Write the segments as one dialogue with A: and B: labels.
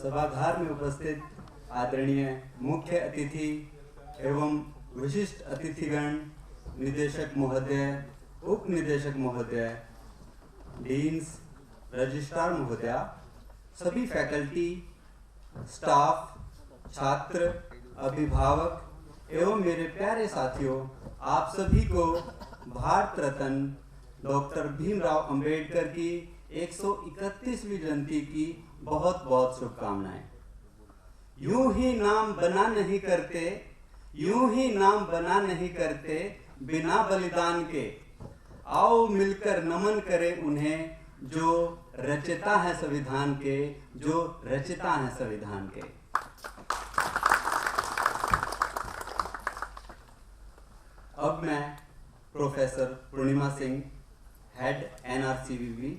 A: सभागार में उपस्थित आदरणीय मुख्य अतिथि एवं विशिष्ट अतिथिगण, निदेशक महोदय, उप निदेशक महोदय, डीन्स, रजिस्ट्रार महोदया, सभी फैकल्टी, स्टाफ, छात्र, अभिभावक एवं मेरे प्यारे साथियों, आप सभी को भारत रत्न डॉक्टर भीमराव अंबेडकर की 131वीं जयंती की बहुत बहुत शुभकामनाएं। यूं ही नाम बना नहीं करते, यूं ही नाम बना नहीं करते बिना बलिदान के। आओ मिलकर नमन करें उन्हें जो रचयिता है संविधान के, जो रचयिता है संविधान के। अब मैं professor Purnima Singh, head NRCVB,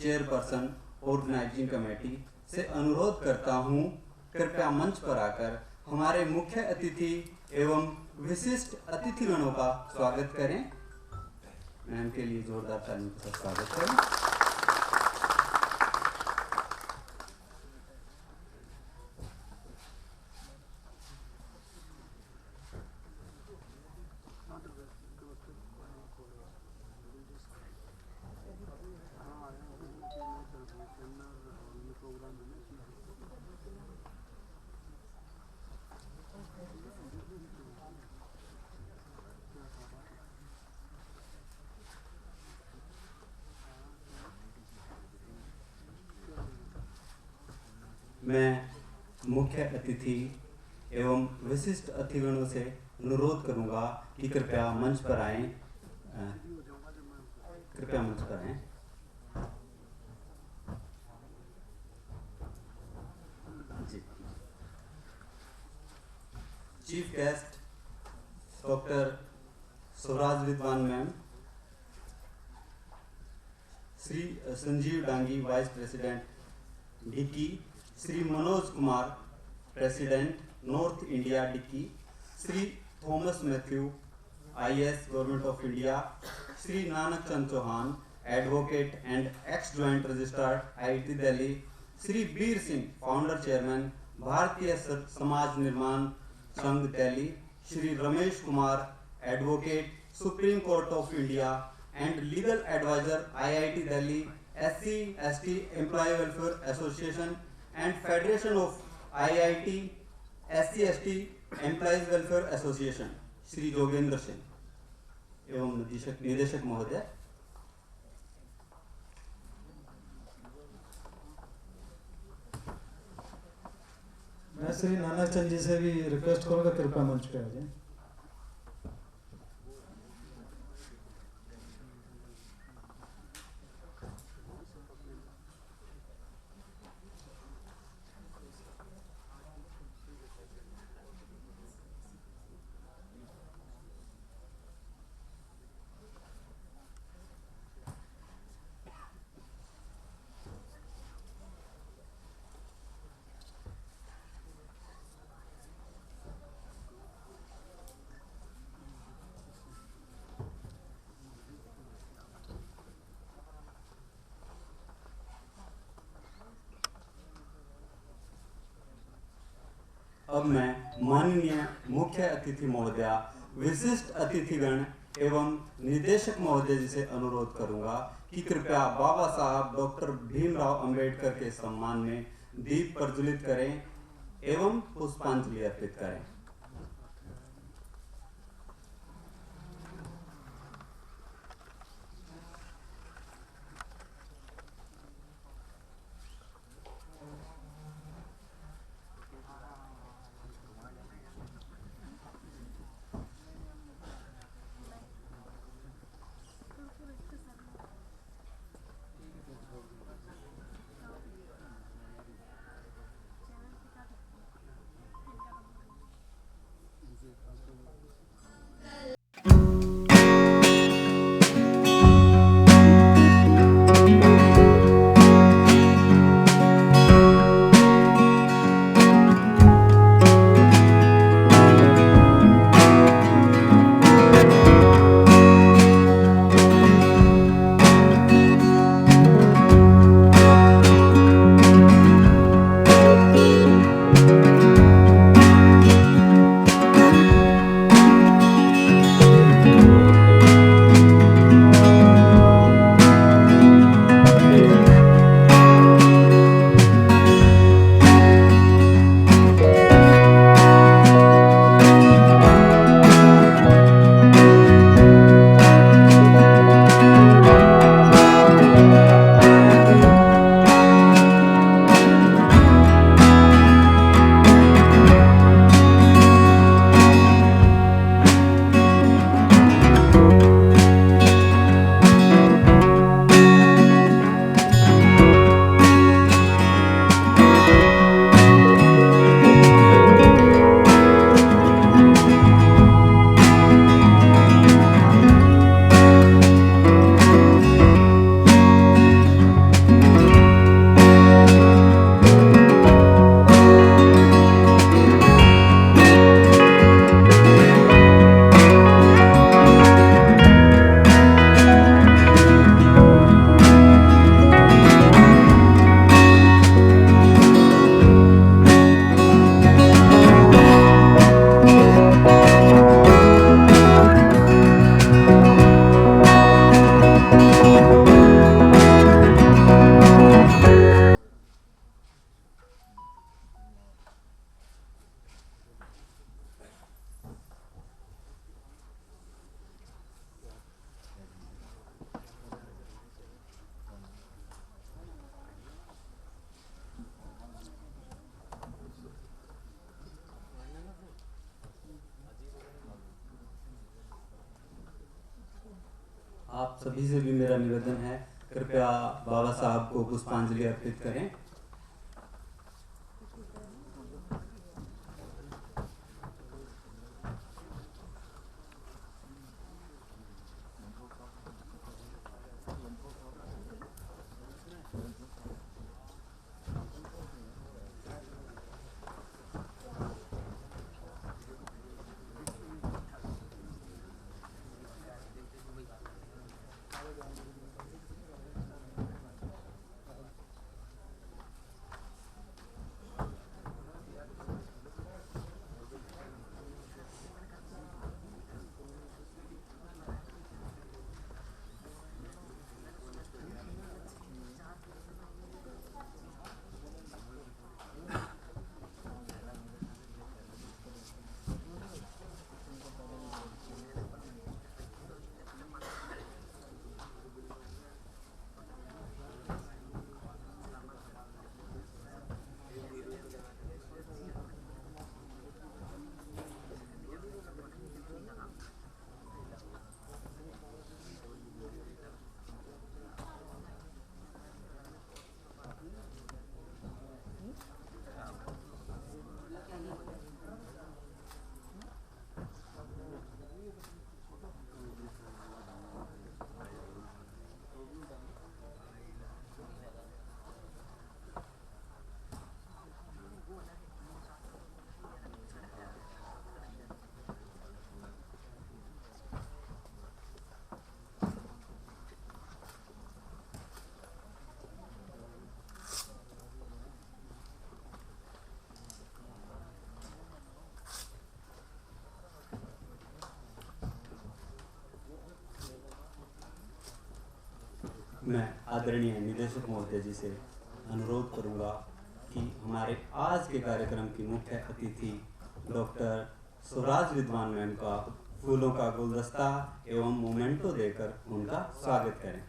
A: chairperson organising committee से अनुरोध करता हूं, कृपया मंच पर आकर हमारे मुख्य अतिथि एवं विशिष्ट अतिथिगणों का स्वागत करें। मैम के लिए जोरदार तालियों के साथ स्वागत करें। मैं मुख्य अतिथि एवं विशिष्ट अतिथिगणों से अनुरोध करूंगा कि कृपया मंच पर आएं। कृपया मंच पर आएं। जी। Chief guest doctor Swaraj Vidwan ma'am, Shri Sanjeev Dangi vice president DICCI, Shri Manoj Kumar president north India DICCI, Shri Thomas Mathew IAS government of India, Shri Nanak Chand Chauhan advocate and ex joint registrar IIT Delhi, Shri Bir Singh founder chairman Bharatiya Samaj Nirman Sangh Delhi, Shri Ramesh Kumar advocate supreme court of India and legal adviser IIT Delhi, SC/ST employee welfare association and federation of IIT SC/ST employees welfare association, Shri Jogendra Singh एवं निदेशक महोदय।
B: मैं श्री नानक चंद जी से भी request करूंगा, कृपया मंच पे आ जाएं।
A: अब मैं माननीय मुख्य अतिथि महोदया, विशिष्ट अतिथिगण एवं निदेशक महोदय जी से अनुरोध करूंगा कि कृपया बाबा साहब डॉक्टर भीमराव अंबेडकर के सम्मान में दीप प्रज्वलित करें एवं पुष्पांजलि अर्पित करें। आप सभी से भी मेरा निवेदन है, कृपया बाबा साहब को पुष्पांजलि अर्पित करें। मैं आदरणीय निदेशक महोदय जी से अनुरोध करूंगा कि हमारे आज के कार्यक्रम की मुख्य अतिथि डॉक्टर स्वराज विद्वान मैम का फूलों का गुलदस्ता एवं मोमेंटो देकर उनका स्वागत करें।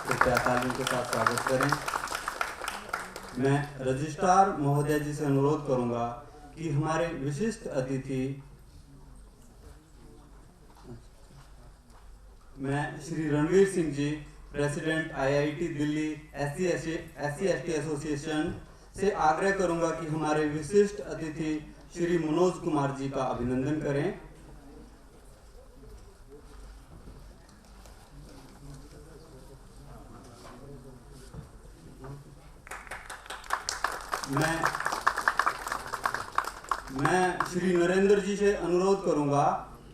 A: कृपया तालियों के साथ स्वागत करें। मैं रजिस्ट्रार महोदय जी से अनुरोध करूंगा कि हमारे विशिष्ट अतिथि मैं Shri Ranveer Singh ji, president IIT Delhi SC/ST association से आग्रह करूंगा कि हमारे विशिष्ट अतिथि श्री मनोज कुमार जी का अभिनंदन करें। मैं श्री नरेंद्र जी से अनुरोध करूंगा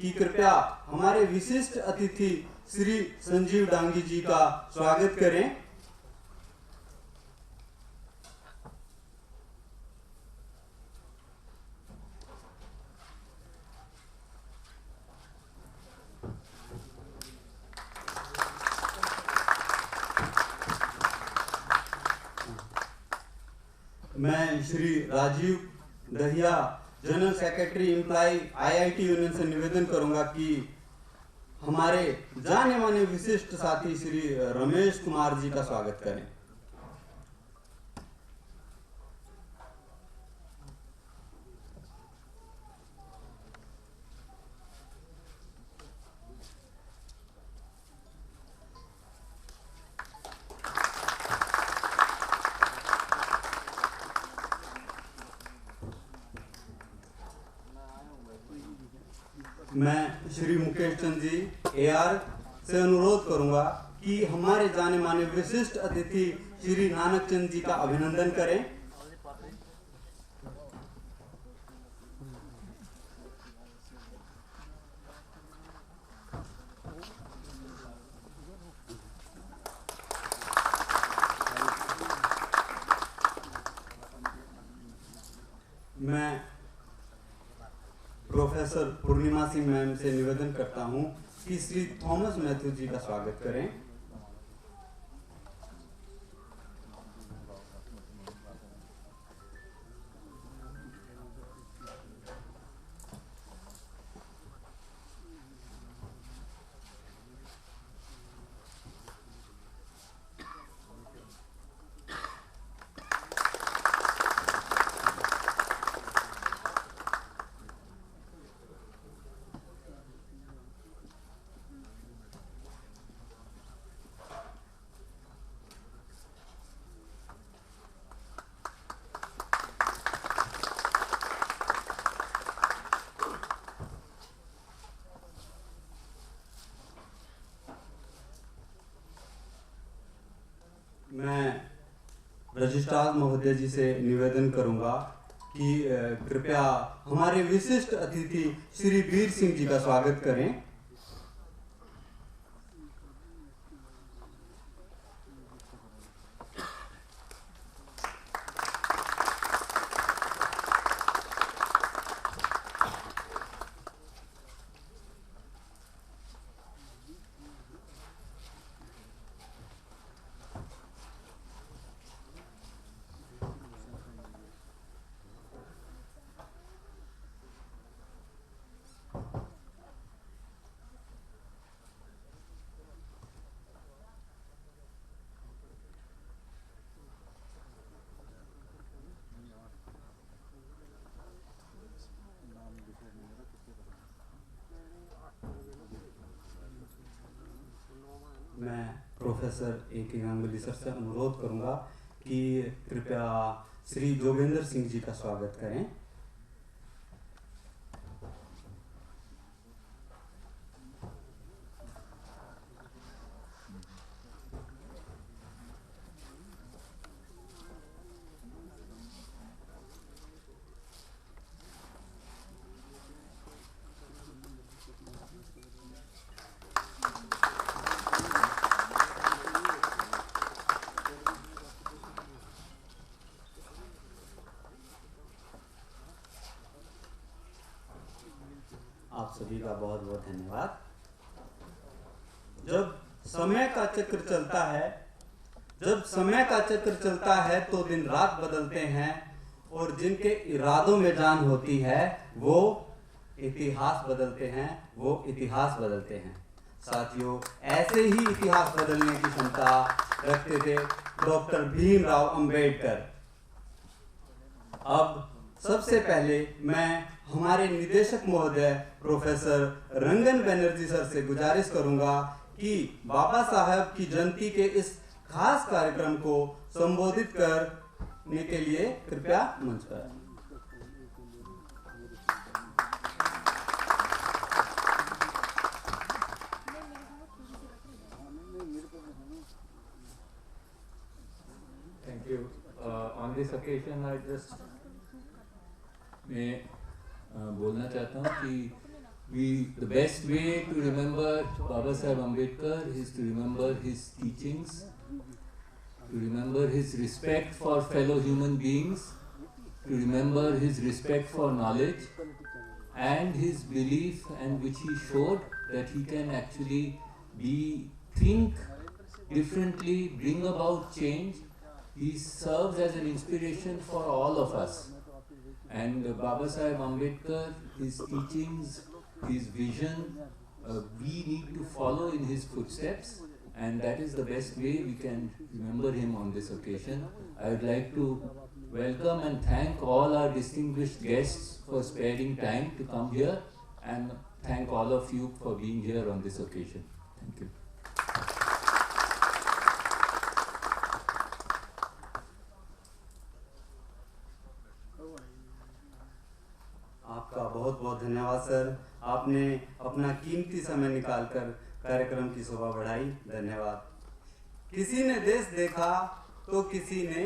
A: कि कृपया हमारे विशिष्ट अतिथि श्री संजीव डांगी जी का स्वागत करें। मैं Shri Rajiv Dahiya, general secretary employee IIT union से निवेदन करूंगा कि हमारे जाने माने विशिष्ट साथी श्री रमेश कुमार जी का स्वागत करें। मैं श्री मुकेश चंद जी AR से अनुरोध करूंगा कि हमारे जाने माने विशिष्ट अतिथि श्री नानक चंद जी का अभिनंदन करें। मैं प्रोफेसर पूर्णिमा सिंह मैम से निवेदन करता हूं कि श्री थॉमस मैथ्यू जी का स्वागत करें। मैं रजिस्ट्रार महोदय जी से निवेदन करूंगा कि कृपया हमारे विशिष्ट अतिथि श्री वीर सिंह जी का स्वागत करें। मैं प्रोफेसर A.K. गांगुली सर से अनुरोध करूंगा कि कृपया श्री जोगेंद्र सिंह जी का स्वागत करें। आप सभी का बहुत बहुत धन्यवाद। जब समय का चक्र चलता है तो दिन रात बदलते हैं और जिनके इरादों में जान होती है वो इतिहास बदलते हैं। साथियों, ऐसे ही इतिहास बदलने की क्षमता रखते थे डॉक्टर भीमराव अंबेडकर। अब सबसे पहले मैं हमारे निदेशक महोदय प्रोफेसर रंगन बनर्जी सर से गुजारिश करूंगा कि बाबा साहब की जयंती के इस खास कार्यक्रम को संबोधित करने के लिए कृपया मंच पर आएं।
C: Thank you. On this occasion, I just मैं बोलना चाहता हूँ कि the best way to remember Baba Saheb Ambedkar is to remember his teachings, to remember his respect for fellow human beings, to remember his respect for knowledge, and his belief, and which he showed that he can actually think differently, bring about change. He serves as an inspiration for all of us. And Baba Saheb Ambedkar, his teachings, his vision, we need to follow in his footsteps, and that is the best way we can remember him on this occasion. I would like to welcome and thank all our distinguished guests for sparing time to come here, and thank all of you for being here on this occasion. Thank you.
A: आपका बहुत बहुत धन्यवाद sir. आपने अपना कीमती समय निकालकर कार्यक्रम की शोभा बढ़ाई। धन्यवाद। किसी ने देश देखा तो किसी ने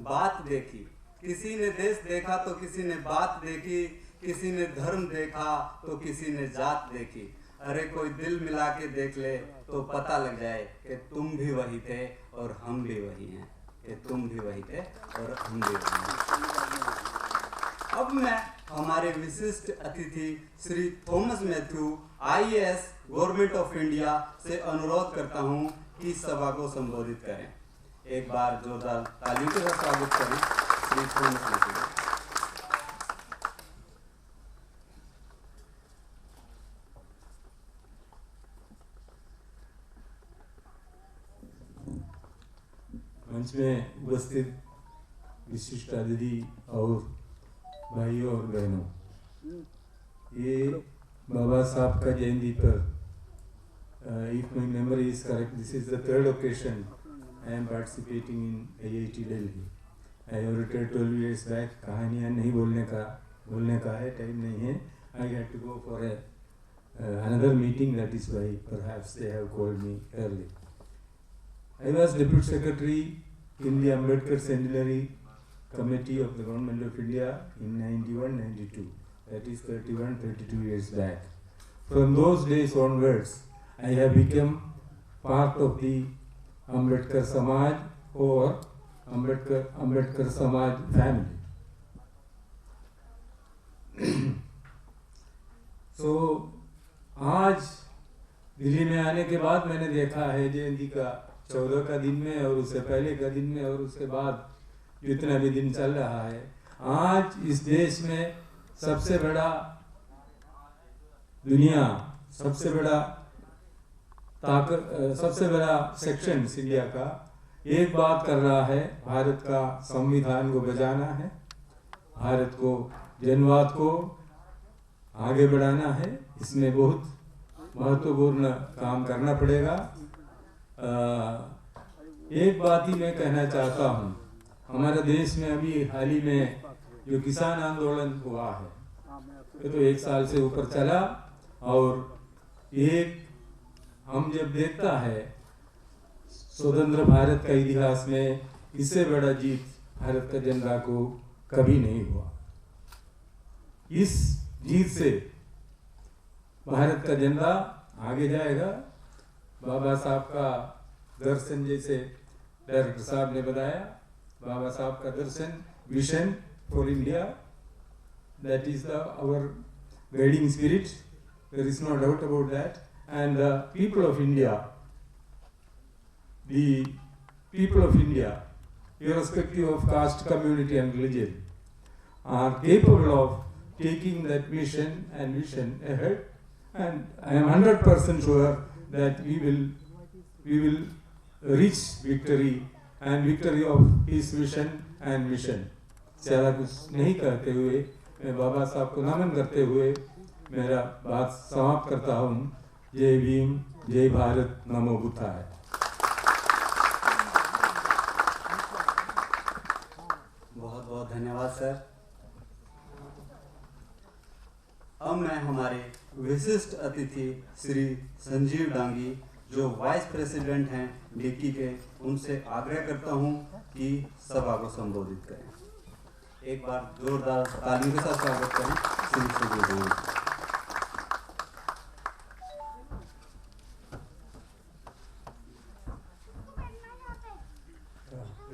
A: बात देखी, किसी ने देश देखा तो किसी ने बात देखी, किसी ने धर्म देखा तो किसी ने जात देखी। अरे कोई दिल मिला के देख ले तो पता लग जाए कि तुम भी वही थे और हम भी वही हैं, कि तुम भी वही थे और हम भी वही हैं। अब मैं हमारे विशिष्ट अतिथि Shri Thomas Mathew IAS government of India से अनुरोध करता हूं कि सभा को संबोधित करें। एक बार जोरदार तालियों के साथ स्वागत करें श्री थॉमस मैथ्यू।
D: मंच में उपस्थित विशिष्ट अतिथि और भाइयों और बहनों, ये बाबा साहब का जयंती पर if my memory is correct, this is the third occasion I am participating in IIT Delhi. I have retired 12 years back. कहानियाँ नहीं बोलने का है, टाइम नहीं है. I had to go for another meeting, that is why perhaps they have called me early. I was Deputy Secretary in the Ambedkar Centenary Committee of the Government of India in 91-92, that is 31-32 years back. From those days onwards, I have become part of the Ambedkar Samaj or Ambedkar Samaj family. So, आज दिल्ली में आने के बाद मैंने देखा है जयंती का 14 का दिन में और उससे पहले का दिन में और उसके बाद जितना भी दिन चल रहा है, आज इस देश में सबसे बड़ा दुनिया, सबसे बड़ा सेक्शन इंडिया का एक बात कर रहा है, भारत का संविधान को बचाना है, भारत को जनवाद को आगे बढ़ाना है। इसमें बहुत महत्वपूर्ण काम करना पड़ेगा। एक बात ही मैं कहना चाहता हूँ, हमारे देश में अभी हाल ही में जो किसान आंदोलन हुआ है, ये तो 1 साल से ऊपर चला और एक हम जब देखता है स्वतंत्र भारत का इतिहास में इससे बड़ा जीत भारत का झंडा को कभी नहीं हुआ। इस जीत से भारत का झंडा आगे जाएगा। बाबा साहब का दर्शन, जैसे डायरेक्टर साहब ने बताया, बाबा साहब का दर्शन, vision for India, that is our guiding spirit. There is no doubt about that. And the people of India, irrespective of caste, community and religion, are capable of taking that mission and vision ahead. And I am 100% sure that we will reach victory and victory of his vision and mission. ज़्यादा कुछ नहीं कहते हुए, मैं बाबा साहब को नमन करते हुए मेरा बात समाप्त करता हूँ। जय भीम, जय भारत, नमो बुद्धाय।
A: बहुत बहुत धन्यवाद सर। अब मैं हमारे विशिष्ट अतिथि श्री संजीव डांगी, जो वाइस प्रेसिडेंट हैं डिकी के, उनसे आग्रह करता हूं कि सभा को संबोधित करें। एक बार जोरदार तालियों के साथ स्वागत करें Shri Sanjeev Dangi.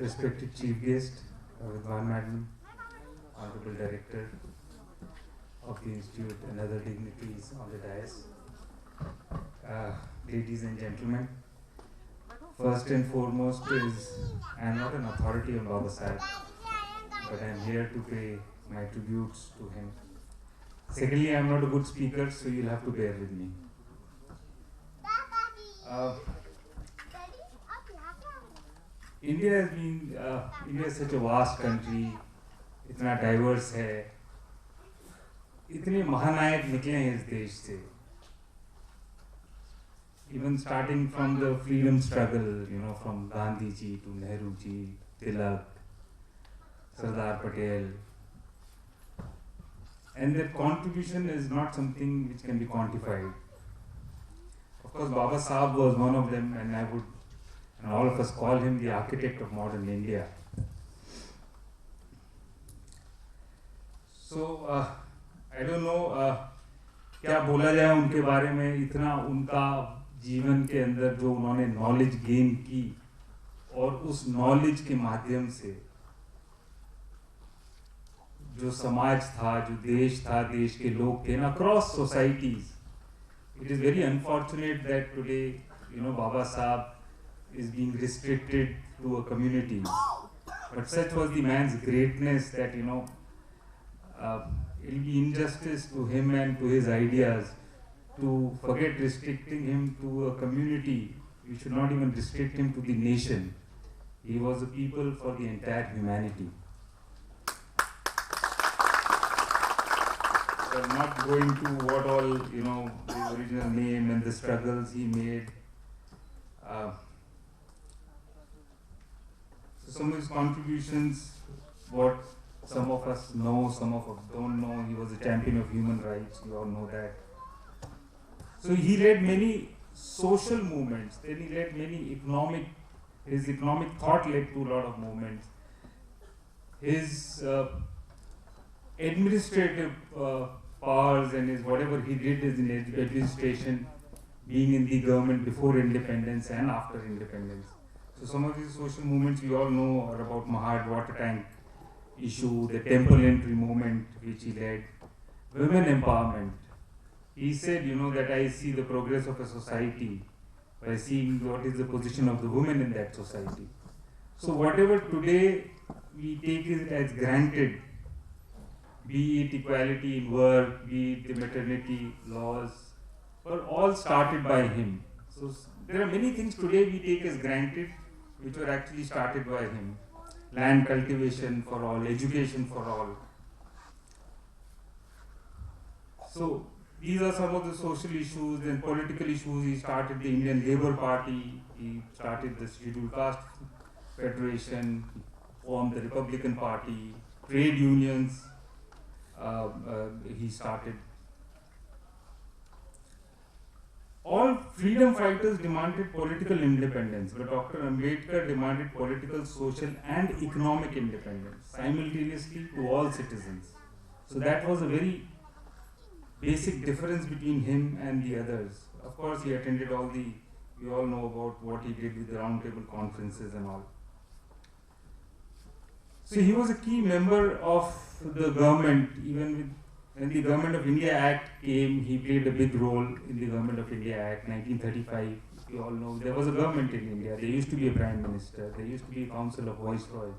D: Respected Chief Guest, Vidwan Madam, Honorable Director of the Institute and other dignitaries on the dais, ladies and gentlemen, first and foremost is, I am not an authority on Baba Saheb, but I am here to pay my tributes to him. Secondly, I am not a good speaker, so you'll have to bear with me. India is such a vast country, इतना diverse है, इतने महानायक निकले हैं इस देश से. Even starting from the freedom struggle, from Gandhi ji to Nehru ji, Tilak, Sardar Patel, and their contribution is not something which can be quantified. Of course, Baba Saheb was one of them, and all of us call him the architect of modern India. So, I don't know क्या बोला जाए उनके बारे में, इतना उनका जीवन के अंदर जो उन्होंने नॉलेज गेन की और उस नॉलेज के माध्यम से
E: जो समाज था, जो देश था, देश के लोग थे ना, across societies. It is very unfortunate that today, Baba Sahib is being restricted to a community. But such was the man's greatness that, it will be injustice to him and to his ideas to forget restricting him to a community. We should not even restrict him to the nation. He was a people for the entire humanity. So I'm not going to what all, the original name and the struggles he made. So some of his contributions, what some of us know, some of us don't know. He was a champion of human rights, we all know that. So he led many social movements, then he led many his economic thought led to a lot of movements. His administrative powers and his whatever he did is in administration, being in the government before independence and after independence. So some of these social movements we all know are about Mahad water tank issue, the temple entry movement which he led, women empowerment. He said, that I see the progress of a society by seeing what is the position of the women in that society. So whatever today we take it as granted, be it equality in work, be it the maternity laws, were all started by him. So there are many things today we take as granted which were actually started by him. Land cultivation for all, education for all. So these are some of the social issues and political issues. He started the Indian Labour Party, he started the Scheduled Caste Federation, formed the Republican Party, trade unions, he started. All freedom fighters demanded political independence, but Dr. Ambedkar demanded political, social and economic independence simultaneously to all citizens. So that was a very basic difference between him and the others. Of course, he attended we all know about what he did with the roundtable conferences and all. So he was a key member of the government, even when the Government of India Act came, he played a big role in the Government of India Act, 1935. You all know there was a government in India. There used to be a Prime Minister, there used to be a Council of Viceroy.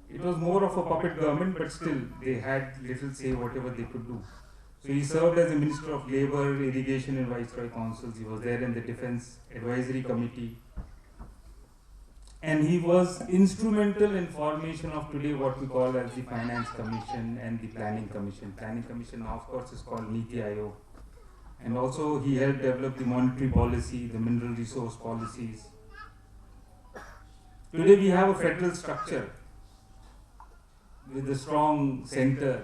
E: It was more of a puppet government, but still they had little say whatever they could do. So he served as a Minister of Labour, Irrigation and Viceroy Councils. He was there in the Defence Advisory Committee. And he was instrumental in formation of today what we call as the Finance Commission and the Planning Commission. Planning Commission now of course is called Niti Aayog. And also he helped develop the monetary policy, the mineral resource policies. Today we have a federal structure with a strong center,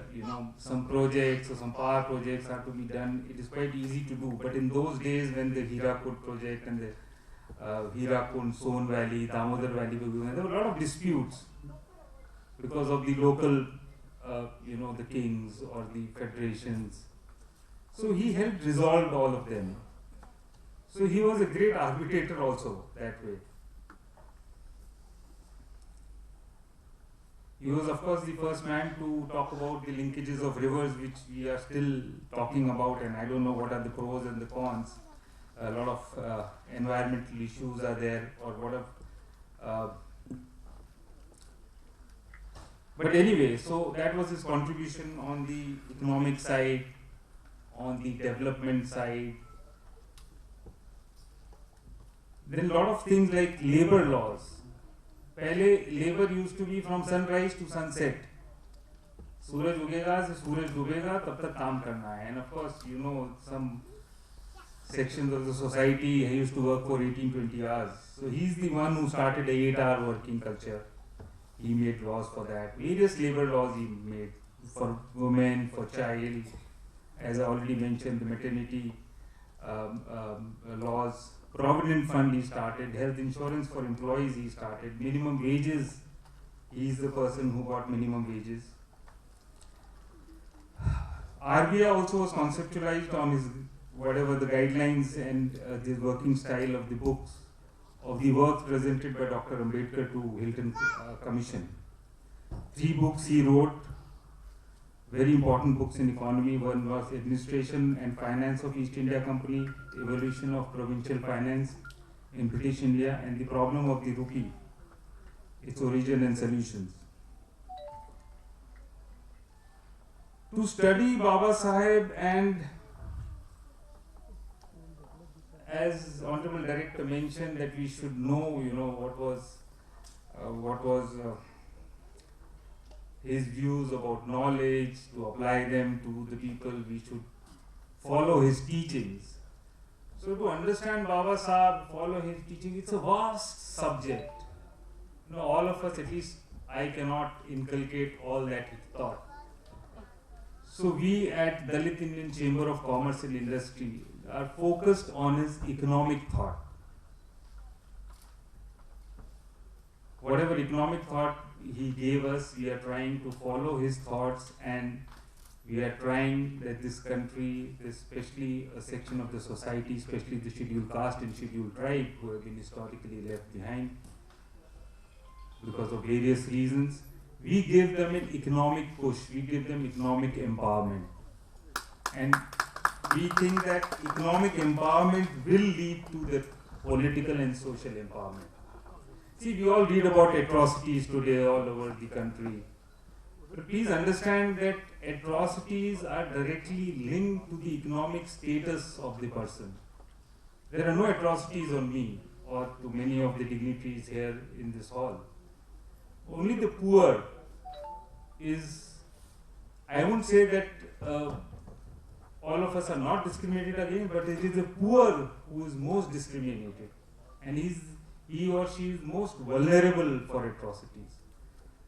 E: some projects or some power projects have to be done. It is quite easy to do, but in those days when the Hirakud project and the Hirakund, Son Valley, Damodar Valley were going, there were a lot of disputes because of the local, the kings or the federations. So he helped resolve all of them. So he was a great arbitrator also that way. He was of course the first man to talk about the linkages of rivers, which we are still talking about, and I don't know what are the pros and the cons. A lot of environmental issues are there, or what but anyway, so that was his contribution on the economic side, on the development side. Then a lot of things like labor laws. Pehle labor used to be from sunrise to sunset. सूरज उगेगा से सूरज डूबेगा तब तक काम करना है. And of course, some sections of the society used to work for 18-20 hours. So he's the one who started a 8-hour working culture. He made laws for that. Various labor laws he made for women, for child. As I already mentioned, the maternity laws. Provident fund he started. Health insurance for employees he started. Minimum wages. He's the person who got minimum wages. RBI also was conceptualized on his whatever the guidelines and the working style of the books, of the work presented by Dr. Ambedkar to Hilton Commission. 3 books he wrote, very important books in economy. One was Administration and Finance of East India Company, Evolution of Provincial Finance in British India, and The Problem of the Rupee, Its Origin and Solutions. To study Baba Saheb, and as Honorable Director mentioned, that we should know, what was his views about knowledge, to apply them to the people. We should follow his teachings. So to understand Baba Saheb, follow his teaching, it's a vast subject. All of us, at least I cannot inculcate all that he thought. So we at Dalit Indian Chamber of Commerce and Industry are focused on his economic thought. Whatever economic thought he gave us, we are trying to follow his thoughts, and we are trying that this country, especially a section of the society, especially the scheduled caste and scheduled tribe, who have been historically left behind because of various reasons, we give them an economic push, we give them economic empowerment. And we think that economic empowerment will lead to the political and social empowerment. See, we all read about atrocities today all over the country. But please understand that atrocities are directly linked to the economic status of the person. There are no atrocities on me or to many of the dignitaries here in this hall. Only the poor is, I won't say that all of us are not discriminated against, but it is the poor who is most discriminated. And he or she is most vulnerable for atrocities.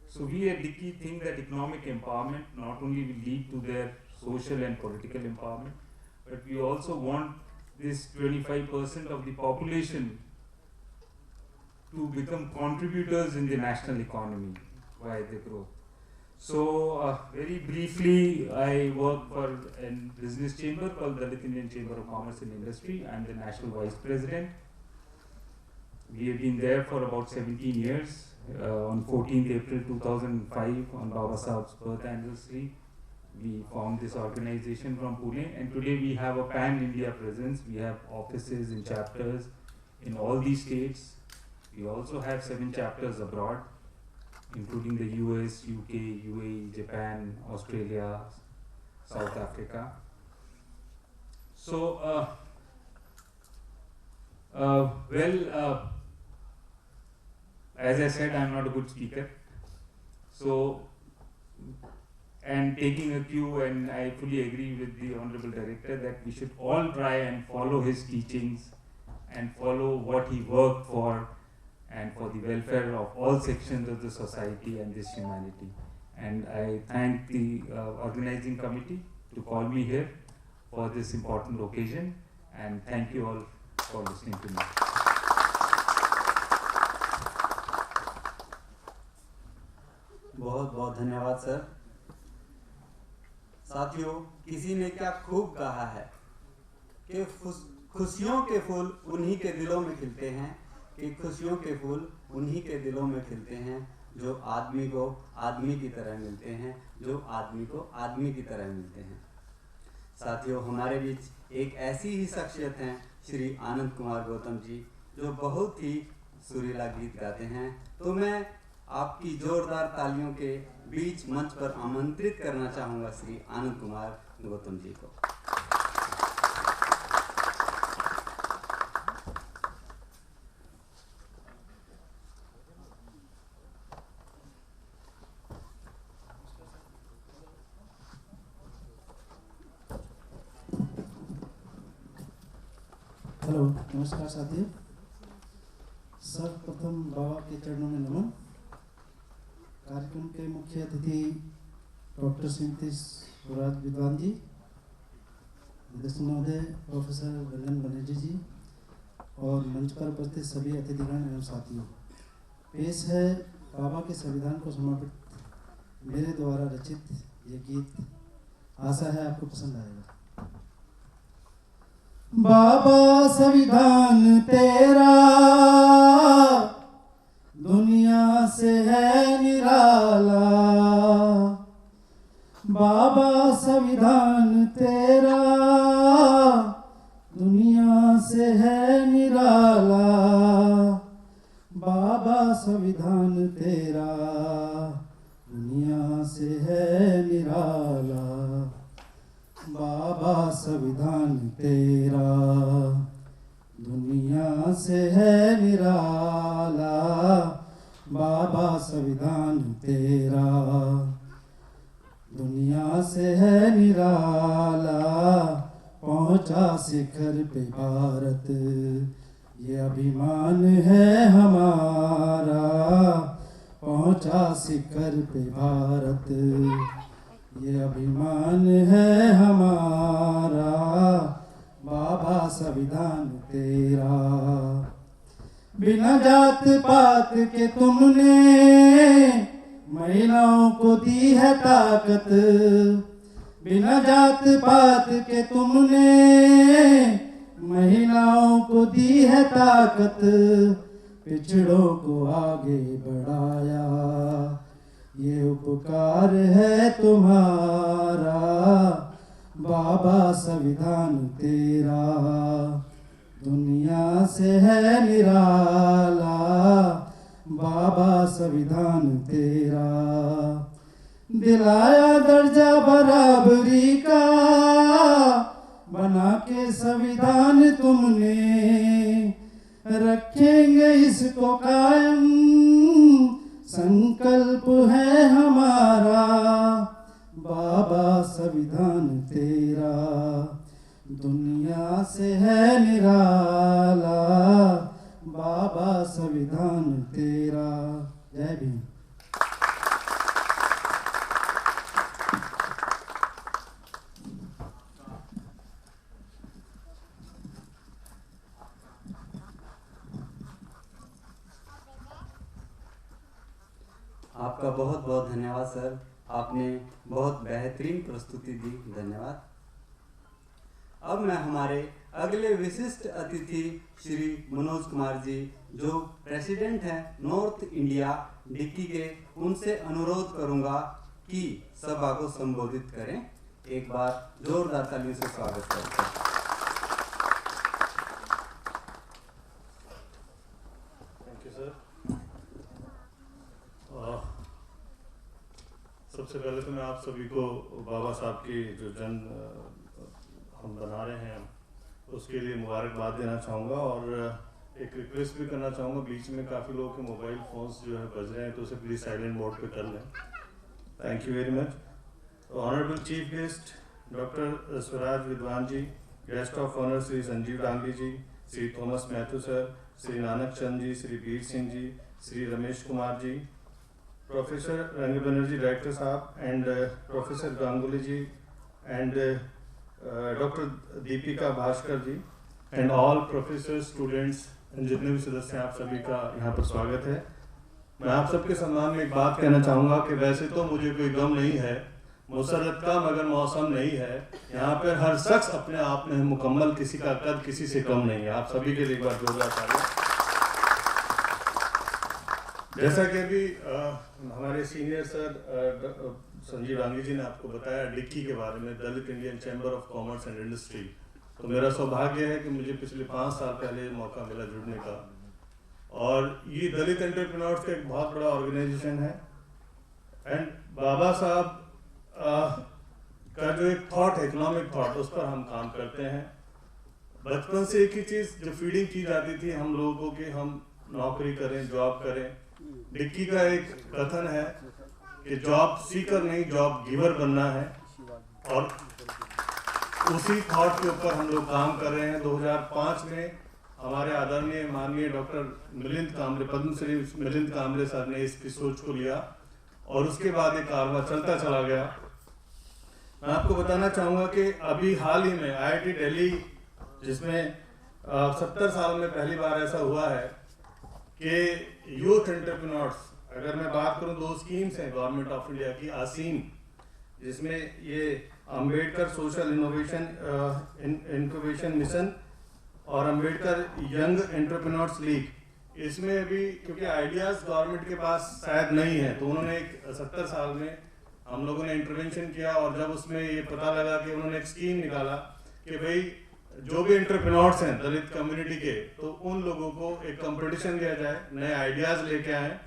E: So we at Dickey think that economic empowerment not only will lead to their social and political empowerment, but we also want this 25% of the population to become contributors in the national economy via the growth. So very briefly, I work for a business chamber called Dalit Indian Chamber of Commerce and Industry. I am the National Vice President. We have been there for about 17 years. On 14th April 2005, on Baba Saheb's birth anniversary, we formed this organization from Pune, and today we have a pan-India presence. We have offices and chapters in all these states. We also have 7 chapters abroad, including the US, UK, UAE, Japan, Australia, South Africa. So, as I said, I am not a good speaker. So, and taking a cue, and I fully agree with the Honorable Director that we should all try and follow his teachings and follow what he worked for, and for the welfare of all sections of the society and this humanity. And I thank the organizing committee to call me here for this important occasion, and thank you all for listening to me.
A: बहुत बहुत धन्यवाद sir. साथियों, किसी ने क्या खूब कहा है कि खुशियों के फूल उन्हीं के दिलों में खिलते हैं, कि खुशियों के फूल उन्हीं के दिलों में खिलते हैं जो आदमी को आदमी की तरह मिलते हैं, जो आदमी को आदमी की तरह मिलते हैं। साथियों, हमारे बीच एक ऐसी ही शख्सियत हैं श्री आनंद कुमार गौतम जी, जो बहुत ही सुरीला गीत गाते हैं। तो मैं आपकी जोरदार तालियों के बीच मंच पर आमंत्रित करना चाहूँगा श्री आनंद कुमार गौतम जी को।
B: हेलो, नमस्कार साथियों। सर्वप्रथम बाबा के चरणों में नमन। कार्यक्रम के मुख्य अतिथि डॉक्टर श्रीमती स्वराज विद्वान जी, निदेशक महोदय प्रोफेसर रंजन बनर्जी जी और मंच पर उपस्थित सभी अतिथिगण एवं साथियों, पेश है बाबा के संविधान को समर्पित मेरे द्वारा रचित ये गीत। आशा है आपको पसंद आएगा। बाबा संविधान तेरा दुनिया से है निराला, बाबा संविधान तेरा दुनिया से है निराला, बाबा संविधान तेरा दुनिया से है निराला, बाबा संविधान तेरा दुनिया से है निराला, बाबा संविधान तेरा दुनिया से है निराला, पहुंचा शिखर पे भारत ये अभिमान है हमारा, पहुंचा शिखर पे भारत ये अभिमान है हमारा, बाबा संविधान तेरा। बिना जात पात के तुमने महिलाओं को दी है ताकत, बिना जात पात के तुमने महिलाओं को दी है ताकत, पिछड़ों को आगे बढ़ाया ये उपकार है तुम्हारा, बाबा संविधान तेरा दुनिया से है निराला, बाबा संविधान तेरा। दिलाया दर्जा बराबरी का बना के संविधान तुमने, रखेंगे इसको कायम संकल्प है हमारा, बाबा संविधान तेरा दुनिया से है निराला, बाबा संविधान तेरा। जय भीम।
A: आपका बहुत बहुत धन्यवाद सर, आपने बहुत बेहतरीन प्रस्तुति दी, धन्यवाद। अब मैं हमारे अगले विशिष्ट अतिथि श्री मनोज कुमार जी, जो प्रेसिडेंट हैं नॉर्थ इंडिया डिक्की के, उनसे अनुरोध करूंगा कि सभा को संबोधित करें। एक बार जोरदार तालियों से स्वागत करते हैं।
F: Thank you sir. सबसे पहले तो मैं आप सभी को बाबा साहब की जो जन हम बना रहे हैं उसके लिए मुबारकबाद देना चाहूँगा, और एक रिक्वेस्ट भी करना चाहूँगा, बीच में काफ़ी लोगों के मोबाइल फ़ोन्स जो है बज रहे हैं तो उसे प्लीज़ साइलेंट मोड पे कर लें। Thank you very much. Honourable chief guest doctor Swaraj Vidwan ji, guest of honour Shri Sanjeev Dangi ji, Shri Thomas Mathew sir, Shri Nanak Chand ji, Shri Bir Singh ji, Shri Ramesh Kumar ji, professor Rang Banerjee director Sahab, and professor Ganguly ji, and doctor Deepika Bhaskar ji, and all professor students and जितने भी सदस्य हैं, आप सभी का यहाँ पर स्वागत है। मैं आप सबके सम्मान में एक बात कहना चाहूँगा कि वैसे तो मुझे कोई गम नहीं है मुसरत का, मगर मौसम नहीं है। यहाँ पर हर शख्स अपने आप में मुकम्मल, किसी का कद किसी से कम नहीं है। आप सभी के लिए एक बार जोरदार तालियां। जैसा कि अभी हमारे सीनियर सर संजीव डांगी जी ने आपको बताया डिक्की के बारे में, Dalit Indian chamber of commerce and industry, तो मेरा सौभाग्य है कि मुझे पिछले 5 साल पहले मौका मिला जुड़ने का, और ये दलित एंटरप्रेन्योर्स का एक बहुत बड़ा ऑर्गेनाइजेशन है। एंड बाबा साहब का जो एक थॉट है, इकोनॉमिक थॉट, उस पर हम काम करते हैं। बचपन से एक ही चीज़ जो फीडिंग की जाती थी हम लोगों को कि हम नौकरी करें, जॉब करें। डिक्की का एक कथन है कि जॉब सीकर नहीं, जॉब गिवर बनना है, और उसी थॉट के ऊपर हम लोग काम कर रहे हैं। 2005 में हमारे आदरणीय माननीय डॉक्टर मिलिंद कामरे, पद्मश्री मिलिंद कामरे सर ने इसकी सोच को लिया, और उसके बाद एक कारवां चलता चला गया। मैं आपको बताना चाहूँगा कि अभी हाल ही में IIT दिल्ली, जिसमें 70 साल में पहली बार ऐसा हुआ है कि यूथ एंटरप्रेन्योर्स, अगर मैं बात करूं, 2 स्कीम्स हैं गवर्नमेंट ऑफ इंडिया की, आसीम, जिसमें ये अंबेडकर सोशल इनोवेशन मिशन और अंबेडकर यंग एंटरप्रेन्योर्स लीग, इसमें अभी क्योंकि आइडियाज़ गवर्नमेंट के पास शायद नहीं है, तो उन्होंने एक 70 साल में हम लोगों ने इंटरवेंशन किया और जब उसमें ये पता लगा कि उन्होंने एक स्कीम निकाला कि भाई जो भी एंटरप्रेन्योर्स हैं दलित कम्युनिटी के, तो उन लोगों को एक कंपटीशन दिया जाए, नए आइडियाज लेके आए।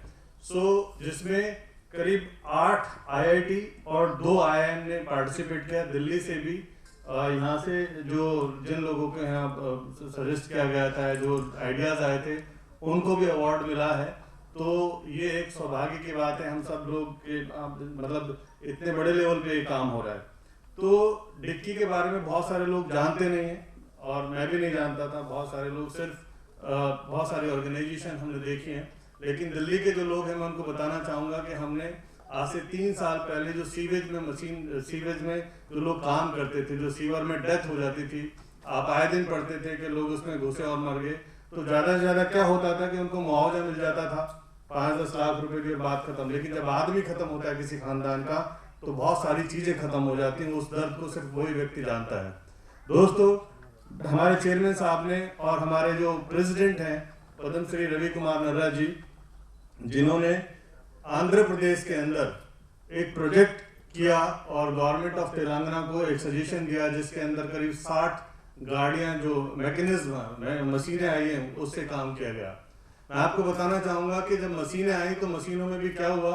F: जिसमें करीब 8 IIT और 2 IIM ने पार्टिसिपेट किया, दिल्ली से भी। यहाँ से जो जिन लोगों को यहाँ सजेस्ट किया गया था, जो आइडियाज आए थे, उनको भी अवार्ड मिला है। तो ये एक सौभाग्य की बात है, हम सब लोग के मतलब इतने बड़े लेवल पे ये काम हो रहा है। तो डिक्की के बारे में बहुत सारे लोग जानते नहीं हैं और मैं भी नहीं जानता था। बहुत सारे लोग सिर्फ बहुत सारी ऑर्गेनाइजेशन हमने देखी हैं, लेकिन दिल्ली के जो लोग हैं मैं उनको बताना चाहूँगा कि हमने आज से 3 साल पहले जो सीवेज में जो लोग काम करते थे, जो सीवर में डेथ हो जाती थी, आप आए दिन पढ़ते थे कि लोग उसमें घुसे और मर गए, तो ज़्यादा से ज़्यादा क्या होता था कि उनको मुआवजा मिल जाता था 5-10 लाख रुपए की बात खत्म। लेकिन जब आदमी खत्म होता है किसी खानदान का, तो बहुत सारी चीज़ें खत्म हो जाती हैं। उस दर्द को सिर्फ वही व्यक्ति जानता है। दोस्तों, हमारे चेयरमैन साहब ने और हमारे जो प्रेसिडेंट हैं पद्म श्री रवि कुमार नर्रा जी, जिन्होंने आंध्र प्रदेश के अंदर एक प्रोजेक्ट किया और गवर्नमेंट ऑफ तेलंगाना को एक सजेशन दिया, जिसके अंदर करीब 60 गाड़ियां जो मैकेनिज्म मशीनें आई हैं उससे काम किया गया। मैं आपको बताना चाहूँगा कि जब मशीनें आई तो मशीनों में भी क्या हुआ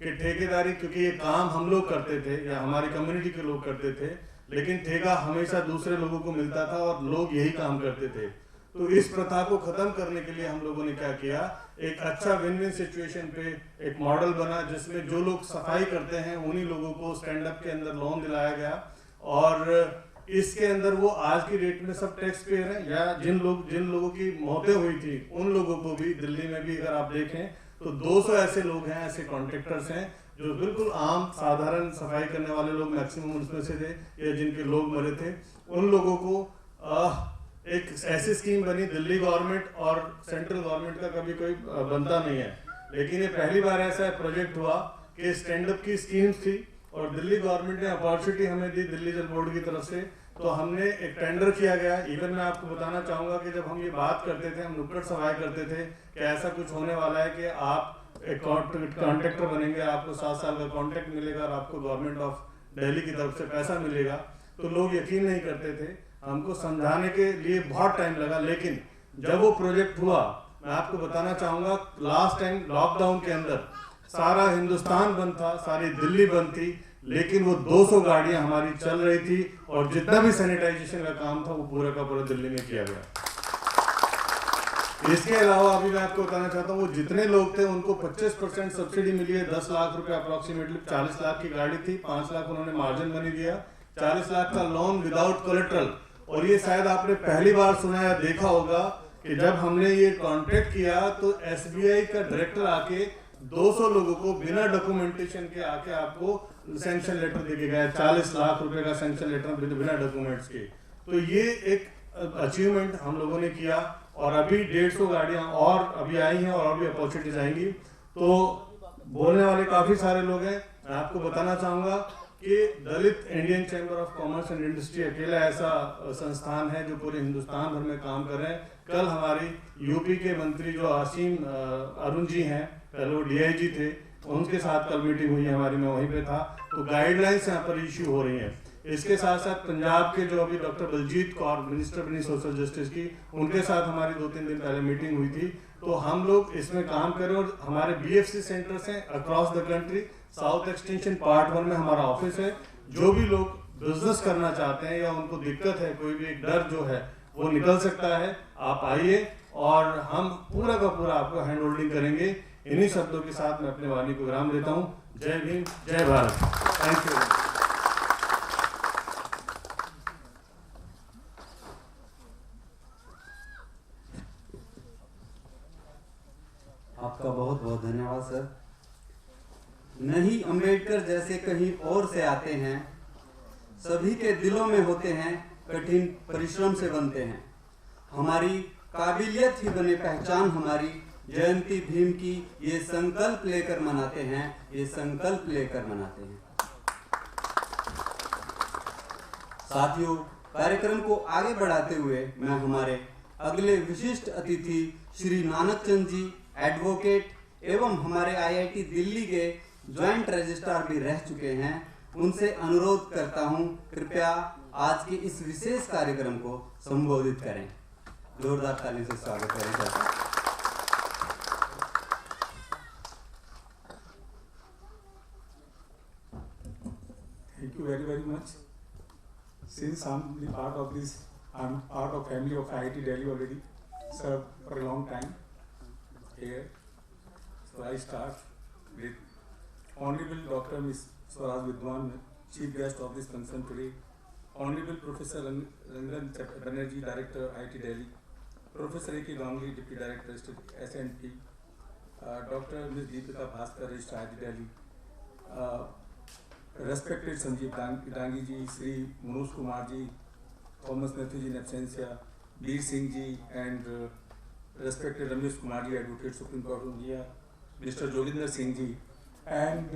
F: कि ठेकेदारी, क्योंकि ये काम हम लोग करते थे या हमारी कम्युनिटी के लोग करते थे, लेकिन ठेका हमेशा दूसरे लोगों को मिलता था और लोग यही काम करते थे। तो इस प्रथा को खत्म करने के लिए हम लोगों ने क्या किया, एक अच्छा विन विन सिचुएशन पे एक मॉडल बना, जिसमें जो लोग सफाई करते हैं उन्हीं लोगों को स्टैंड अप के अंदर लोन दिलाया गया। और इसके अंदर वो आज की डेट में सब टैक्स पेयर हैं, या जिन लोगों की मौतें हुई थी उन लोगों को भी, दिल्ली में भी अगर आप देखें तो 200 ऐसे लोग हैं, ऐसे कॉन्ट्रैक्टर्स हैं जो बिल्कुल आम साधारण सफाई करने वाले लोग मैक्सिमम उसमें से थे, या जिनके लोग मरे थे, उन लोगों को एक ऐसी स्कीम बनी। दिल्ली गवर्नमेंट और सेंट्रल गवर्नमेंट का कभी कोई बनता नहीं है, लेकिन ये पहली बार ऐसा प्रोजेक्ट हुआ कि स्टैंड अप की स्कीम्स थी और दिल्ली गवर्नमेंट ने अपॉर्चुनिटी हमें दी दिल्ली जल बोर्ड की तरफ से। तो हमने एक टेंडर किया गया। इवन मैं आपको बताना चाहूँगा कि जब हम ये बात करते थे, हम नुक्कड़ सवाल करते थे कि ऐसा कुछ होने वाला है कि आप एक कॉन्ट्रैक्टर बनेंगे, आपको 7 साल का कॉन्ट्रैक्ट मिलेगा और आपको गवर्नमेंट ऑफ दिल्ली की तरफ से पैसा मिलेगा, तो लोग यकीन नहीं करते थे। हमको समझाने के लिए बहुत टाइम लगा, लेकिन जब वो प्रोजेक्ट हुआ, मैं आपको बताना चाहूँगा, लास्ट टाइम लॉकडाउन के अंदर सारा हिंदुस्तान बंद था, सारी दिल्ली बंद थी, लेकिन वो 200 गाड़ियां हमारी चल रही थी और जितना भी सैनिटाइजेशन का काम था वो पूरा का पूरा दिल्ली में किया गया। इसके अलावा अभी मैं आपको बताना चाहता हूँ, वो जितने लोग थे उनको 25% सब्सिडी मिली है। 10 लाख रुपए अप्रोक्सीमेटली, 40 लाख की गाड़ी थी, 5 लाख उन्होंने मार्जिन मनी दिया, 40 लाख का लोन विदाउट कोलेट्रल। और ये शायद आपने पहली बार सुना या देखा होगा कि जब हमने ये कॉन्ट्रैक्ट किया तो SBI का डायरेक्टर आके 200 लोगों को बिना डॉक्यूमेंटेशन के आके आपको सैंक्शन लेटर दे के गया, 40 लाख रुपए का सैंक्शन लेटर बिना डॉक्यूमेंट्स के। तो ये एक अचीवमेंट हम लोगों ने किया और अभी 150 गाड़ियां और अभी आई हैं और अभी अपॉर्चुनिटीज आएंगी। तो बोलने वाले काफी सारे लोग हैं। मैं आपको बताना चाहूंगा कि Dalit Indian chamber of commerce and industry अकेला ऐसा संस्थान है जो पूरे हिंदुस्तान भर में काम कर रहे हैं। कल हमारी यूपी के मंत्री जो आसिम अरुण जी हैं, पहले वो DIG थे, उनके साथ कल मीटिंग हुई हमारी, मैं वहीं पे था। तो गाइडलाइंस यहाँ पर इश्यू हो रही हैं। इसके साथ साथ पंजाब के जो अभी डॉक्टर बलजीत कौर मिनिस्टर बनी सोशल जस्टिस की, उनके साथ हमारी 2-3 दिन पहले मीटिंग हुई थी। तो हम लोग इसमें काम करें और हमारे BFC सेंटर्स हैं across the country. South extension part 1 में हमारा ऑफिस है। जो भी लोग बिजनेस करना चाहते हैं या उनको दिक्कत है, कोई भी एक डर जो है वो निकल सकता है, आप आइए और हम पूरा का पूरा आपको हैंड होल्डिंग करेंगे। इन्हीं शब्दों के साथ मैं अपने वाणी को विराम देता हूँ। जय भीम, जय भारत। Thank you.
A: आपका बहुत बहुत धन्यवाद सर। नहीं अंबेडकर जैसे कहीं और से आते हैं, सभी के दिलों में होते हैं, कठिन परिश्रम से बनते हैं। हमारी काबिलियत ही बने पहचान हमारी, जयंती भीम की ये संकल्प लेकर मनाते हैं, ये संकल्प लेकर मनाते हैं। साथियों, कार्यक्रम को आगे बढ़ाते हुए मैं हमारे अगले विशिष्ट अतिथि श्री नानक चंद जी, एडवोकेट एवं हमारे IIT दिल्ली के ज्वाइंट रजिस्ट्रार भी रह चुके हैं, उनसे अनुरोध करता हूं कृपया आज के इस विशेष कार्यक्रम को संबोधित करें। जोरदार ताली से स्वागत करें sir.
D: Thank you very much. Since I'm the part of this, I'm part of family of IIT Delhi already, served for a long time here. So I start with Honorable Dr. Ms. Swaraj Vidwan, Chief Guest of this function today. Honorable Professor Rangan Banerjee, Director IIT Delhi. Professor A.K. Gangli, Deputy Director S&P. Dr. Ms. Deepika Bhaskar, Registrar IIT Delhi. Respected Sanjeev Dangi ji, Sri Manoj Kumar ji, Thomas Matthew ji in absentia, Veer Singh ji, and respected Ramesh Kumar ji, Advocate Supreme Court of India, Mr. Joginder Singh ji, and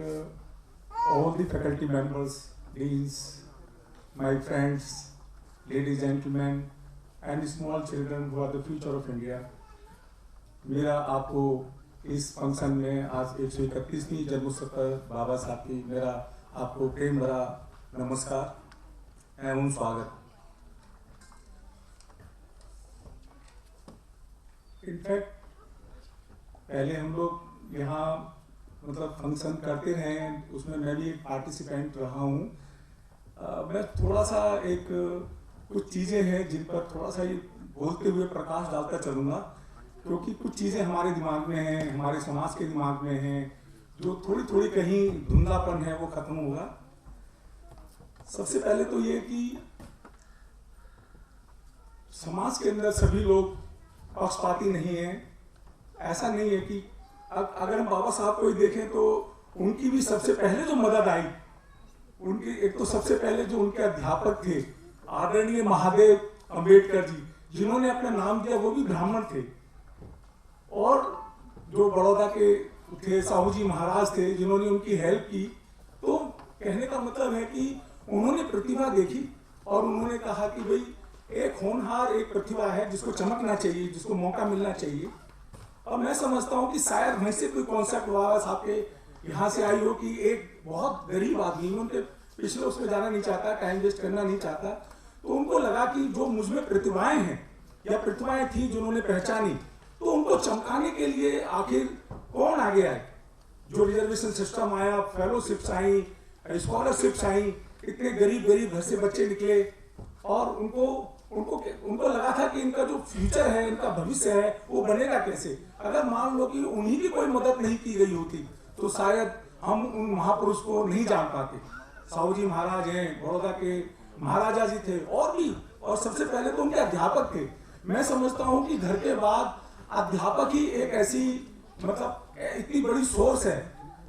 D: all the faculty members, deans, my friends, ladies and gentlemen, and small children who are the future of India. मेरा आपको इस function में आज 131वीं जन्मोत्सव पर बाबा साहब की मेरा आपको प्रेम भरा नमस्कार एवं स्वागत। इनफैक्ट पहले हम लोग यहाँ मतलब फंक्शन करते रहे हैं, उसमें मैं भी एक पार्टिसिपेंट रहा हूँ। मैं थोड़ा सा कुछ चीज़ें हैं जिन पर थोड़ा सा ये बोलते हुए प्रकाश डालता चलूँगा, क्योंकि कुछ चीज़ें हमारे दिमाग में हैं, हमारे समाज के दिमाग में हैं, जो थोड़ी थोड़ी कहीं धुंधलापन है वो खत्म होगा। सबसे पहले तो ये कि समाज के अंदर सभी लोग पक्षपाती नहीं हैं। ऐसा नहीं है कि अगर हम बाबा साहब को ही देखें तो उनकी भी सबसे पहले जो मदद आई, उनकी एक तो सबसे पहले जो उनके अध्यापक थे आदरणीय महादेव अंबेडकर जी, जिन्होंने अपना नाम दिया, वो भी ब्राह्मण थे। और जो बड़ौदा के थे साहू जी महाराज थे, जिन्होंने उनकी हेल्प की। तो कहने का मतलब है कि उन्होंने प्रतिभा देखी और उन्होंने कहा कि भाई एक होनहार एक प्रतिभा है जिसको चमकना चाहिए, जिसको मौका मिलना चाहिए। और मैं समझता हूँ कि शायद वहीं से कोई कॉन्सेप्ट बाबा साहब के यहाँ से आई हो कि एक बहुत गरीब आदमी, उनके पिछले उसमें जाना नहीं चाहता, टाइम वेस्ट करना नहीं चाहता, तो उनको लगा कि जो मुझमें प्रतिभाएं हैं या प्रतिभाएं थी जिन्होंने पहचानी, तो उनको चमकाने के लिए आखिर कौन आगे आए। जो रिजर्वेशन सिस्टम आया, फेलोशिप्स आई, स्कॉलरशिप्स आई, इतने गरीब घर से बच्चे निकले और उनको लगा था कि इनका जो फ्यूचर है, इनका भविष्य है, वो बनेगा कैसे। अगर मान लो कि उन्हीं की कोई मदद नहीं की गई होती तो शायद हम उन महापुरुष को नहीं जान पाते। साहू जी महाराज हैं, बड़ौदा के महाराजा जी थे और सबसे पहले तो उनके अध्यापक थे। मैं समझता हूँ कि घर के बाद अध्यापक ही एक ऐसी मतलब इतनी बड़ी सोर्स है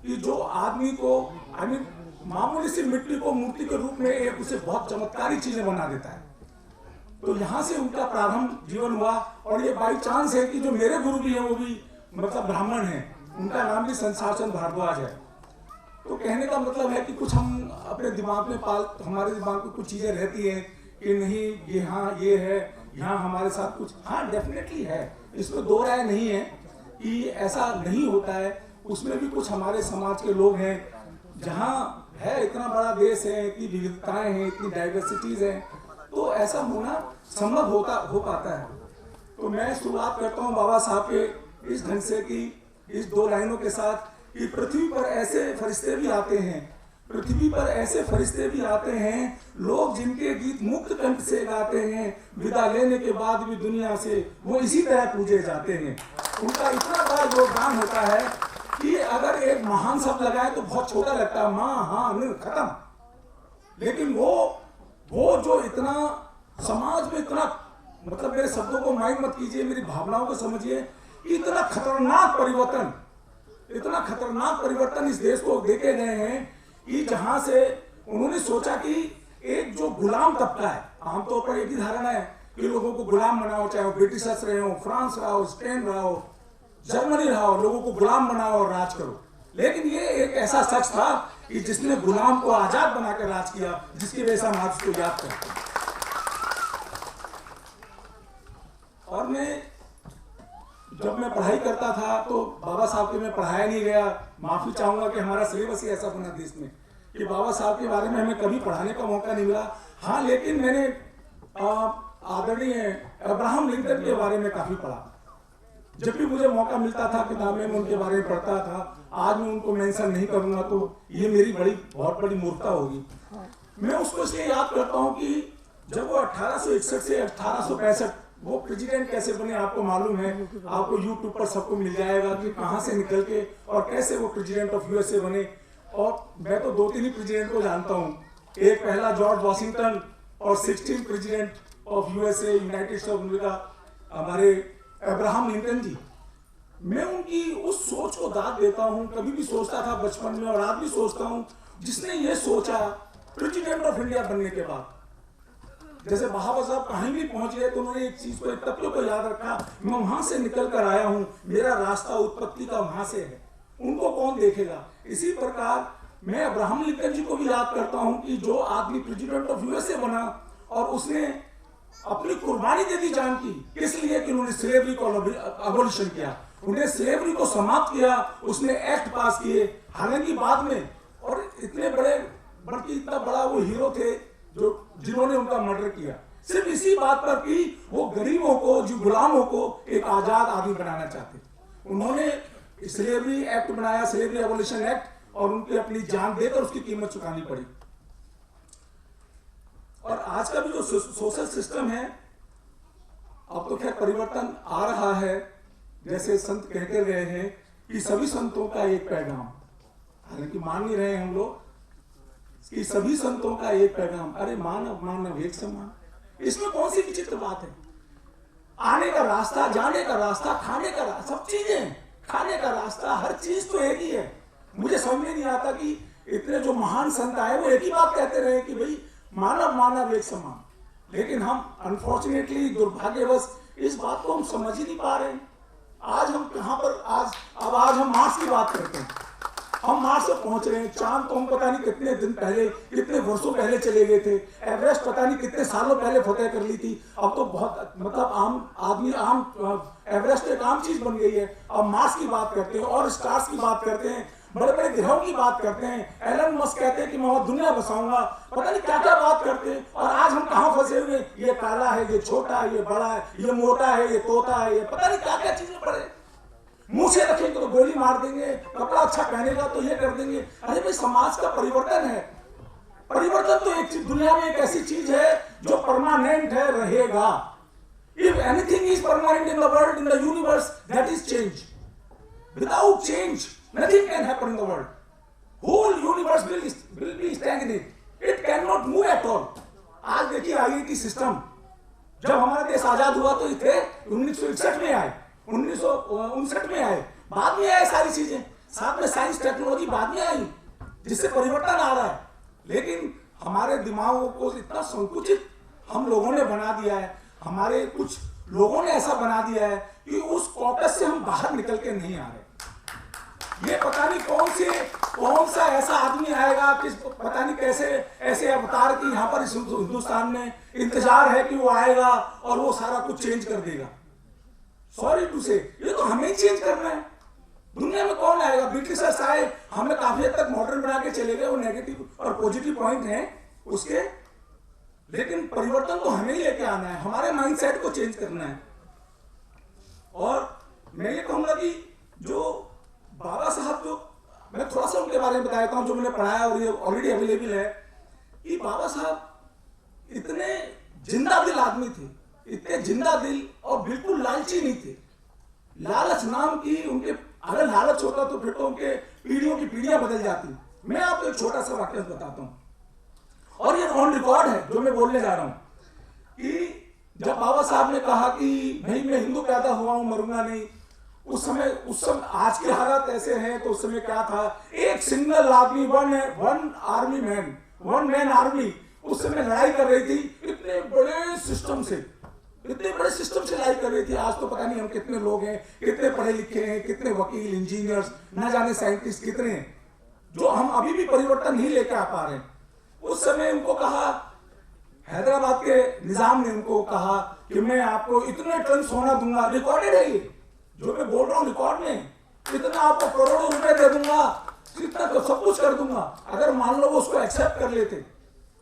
D: कि जो आदमी को मामूली सी मिट्टी को मूर्ति के रूप में एक उसे बहुत चमत्कारी चीजें बना देता है। तो यहाँ से उनका प्रारंभ जीवन हुआ। और ये बाई चांस है कि जो मेरे गुरु भी हैं वो भी मतलब ब्राह्मण हैं, उनका नाम भी संसारचंद भारद्वाज है। तो कहने का मतलब है कि कुछ हम अपने दिमाग में हमारे दिमाग में कुछ चीजें रहती हैं कि नहीं ये हाँ ये है, यहाँ हमारे साथ कुछ हाँ डेफिनेटली है, इसमें दो राय नहीं है कि ऐसा नहीं होता है। उसमें भी कुछ हमारे समाज के लोग हैं, जहाँ है इतना बड़ा देश है, इतनी विविधताएं हैं, इतनी डाइवर्सिटीज हैं, तो ऐसा होना संभव हो पाता है। तो मैं शुरुआत करता हूँ बाबा साहब के इस ढंग से कि इस दो लाइनों के साथ कि पृथ्वी पर ऐसे फरिश्ते भी आते हैं, पृथ्वी पर ऐसे फरिश्ते भी आते हैं, लोग जिनके गीत मुक्त कंठ से गाते हैं, विदा लेने के बाद भी दुनिया से वो इसी तरह पूजे जाते हैं। उनका इतना बड़ा योगदान होता है कि अगर एक महान शब्द लगाए तो बहुत छोटा लगता है, माँ हाँ खत्म। लेकिन वो जो इतना समाज में इतना मतलब मेरे शब्दों को माइंड मत कीजिए, मेरी भावनाओं को समझिए, इतना खतरनाक परिवर्तन इस देश को देके गए हैं कि जहां से उन्होंने सोचा कि एक जो गुलाम तबका है, आमतौर पर एक ही धारणा है कि लोगों को गुलाम बनाओ, चाहे वो ब्रिटिशर्स रहे हो, फ्रांस रहा हो, स्पेन रहा हो, जर्मनी रहा हो, लोगों को गुलाम बनाओ और राज करो। लेकिन ये एक ऐसा शख्स था कि जिसने गुलाम को आजाद बनाकर राज किया, जिसकी वजह से हम आज उसको याद करते हैं। और मैं
G: जब मैं पढ़ाई करता था तो बाबा साहब के मैं पढ़ाया नहीं गया। माफी चाहूंगा कि हमारा सिलेबस ही ऐसा बना देश में कि बाबा साहब के बारे में हमें कभी पढ़ाने का मौका नहीं मिला। हाँ, लेकिन मैंने आदरणीय अब्राहम लिंकन के बारे में काफी पढ़ा। जब भी मुझे मौका मिलता था किताब में उनके बारे में पढ़ता था। आज मैं उनको मेंशन नहीं करूंगा तो ये मेरी बहुत बड़ी मूर्खता होगी। मैं उसको इसलिए याद करता हूँ कि जब वो 1861 से 1865 वो प्रेसिडेंट कैसे बने आपको मालूम है, आपको यूट्यूब पर सबको मिल जाएगा कि कहाँ से निकल के और कैसे वो प्रेसिडेंट ऑफ यूएसए बने। और मैं तो 2-3 ही प्रेसिडेंट को जानता हूँ, एक पहला जॉर्ज वॉशिंगटन और 16 president of USA United states of America हमारे अब्राहम लिंकन जी। मैं उनकी उस सोच को दाद देता हूँ। कभी भी सोचता था बचपन में और आज भी सोचता हूँ, जिसने ये सोचा प्रेसिडेंट ऑफ इंडिया बनने के बाद, जैसे बाबा साहब कहीं भी पहुंच गए तो उन्होंने एक चीज को, एक तत्व को याद रखा, मैं वहां से निकल कर आया हूं, मेरा रास्ता उत्पत्ति का वहां से है, उनको कौन देखेगा। इसी प्रकार मैं अब्राहम लिंकन जी को भी याद करता हूं कि जो आदमी प्रेसिडेंट ऑफ यूएसए बना और उसने अपनी कुर्बानी दे दी जान की, किस लिए कि उन्होंने स्लेवरी को अबॉलिशन किया, उन्हें स्लेवरी को समाप्त किया, उसने एक्ट पास किए। हालांकि बाद में और इतने बल्कि इतना बड़ा वो हीरो थे जो जिन्होंने उनका मर्डर किया, सिर्फ इसी बात पर कि वो गरीबों को, जो गुलामों को एक आजाद आदमी बनाना चाहते। उन्होंने स्लेवरी एक्ट बनाया, स्लेवरी एबोलिशन एक्ट, और उनकी अपनी जान देकर उसकी कीमत चुकानी पड़ी। और आज का भी जो सोशल सिस्टम है, अब तो खैर परिवर्तन आ रहा है। जैसे संत कहते रहे हैं कि सभी संतों का एक पैगाम, हालांकि मान नहीं रहे हम लोग कि सभी संतों का एक पैगाम, अरे मानव मानव एक समान। इसमें कौन सी विचित्र बात है। आने का रास्ता, जाने का रास्ता, खाने का रास्ता, सब चीजें, खाने का रास्ता, हर चीज तो एक ही है। मुझे समझ में नहीं आता कि इतने जो महान संत आए वो एक ही बात कहते रहे कि भाई मानव मानव एक समान। लेकिन हम अनफॉर्चुनेटली, दुर्भाग्यवश इस बात को हम समझ ही नहीं पा रहे हैं। आज हम कहां पर, आज हम मार्स की बात करते हैं, हम मार्स से पहुंच रहे हैं। चांद तो हम पता नहीं कितने दिन पहले, कितने वर्षों पहले चले गए थे। एवरेस्ट पता नहीं कितने सालों पहले फतेह कर ली थी। अब तो बहुत मतलब एवरेस्ट एक आम चीज बन गई है। अब मार्स की बात करते हैं और स्टार्स की बात करते हैं, बड़े बड़े ग्रहों की बात करते हैं। एलन मस्क कहते हैं कि मैं वहां दुनिया बसाऊंगा, पता नहीं क्या क्या बात करते हैं। और आज हम कहां फंसे हुए, ये काला है, ये छोटा है, ये बड़ा है, ये मोटा है, ये तोता है, ये पता नहीं क्या क्या चीजें पड़े। मुंह से रखेंगे तो गोली मार देंगे, कपड़ा अच्छा पहनेगा तो ये कर देंगे। अरे भाई, समाज का परिवर्तन है। परिवर्तन तो एक चीज, दुनिया में एक ऐसी चीज है जो परमानेंट है, रहेगा। If anything is permanent in the world, in the universe, that is change. Without change nothing can happen in the world. Whole universe will be stagnant. It cannot move at all. आज देखिए IIT system, जब हमारा देश आजाद हुआ तो थे 1961 में आए, 1959 में आए, बाद में आए सारी चीजें, साथ में साइंस टेक्नोलॉजी बाद में आई, जिससे परिवर्तन आ रहा है। लेकिन हमारे दिमागों को इतना संकुचित हम लोगों ने बना दिया है, हमारे कुछ लोगों ने ऐसा बना दिया है कि उस कॉकस से हम बाहर निकल के नहीं आ रहे। ये पता नहीं कौन सा ऐसा आदमी आएगा, किस पता नहीं कैसे ऐसे अवतार की यहाँ पर हिंदुस्तान में इंतजार है कि वो आएगा और वो सारा कुछ चेंज कर देगा। सॉरी टू से, ये तो हमें चेंज करना है। दुनिया में कौन आएगा? ब्रिटिशर्स आए, हमें काफी हद तक मॉडर्न बना के चले गए, वो नेगेटिव और पॉजिटिव पॉइंट हैं उसके। लेकिन परिवर्तन तो हमें ही लेके आना है, हमारे माइंडसेट को चेंज करना है। और मैं ये कहूंगा कि जो बाबा साहब, जो मैं थोड़ा सा उनके बारे में बताता हूं जो मैंने पढ़ाया और ये ऑलरेडी अवेलेबल है, कि बाबा साहब इतने जिंदा दिल आदमी थे, इतने जिंदा दिल और बिल्कुल लालची नहीं थे। लालच नाम की उनके, अगर लालच होता तो फिर तो उनके पीढ़ियों की पीढ़ियां बदल जाती। मैं आपको एक छोटा सा वाक्य बताता हूं और ये ऑन रिकॉर्ड है जो मैं बोलने जा रहा हूं, कि जब बाबा साहब ने कहा कि भाई मैं हिंदू पैदा हुआ हूं, मरूंगा नहीं, उस समय आज के हालात ऐसे हैं तो उस समय क्या था, एक सिंगल आदमी, one army man, one man army उस समय लड़ाई कर रही थी इतने बड़े सिस्टम से, लड़ाई कर रही थी। आज तो पता नहीं हम कितने लोग हैं, कितने पढ़े लिखे हैं, कितने वकील, इंजीनियर्स, ना जाने साइंटिस्ट कितने हैं, जो हम अभी भी परिवर्तन नहीं लेकर आ पा रहे हैं। उस समय उनको कहा, हैदराबाद के निजाम ने उनको कहा कि मैं आपको इतने टन सोना दूंगा, रिकॉर्डेड है ये, जो मैं बोल रहा हूँ रिकॉर्ड में, इतना आपको करोड़ों रुपए दे दूंगा, इतना तो सब कुछ कर दूंगा, अगर मान लो वो उसको एक्सेप्ट कर लेते।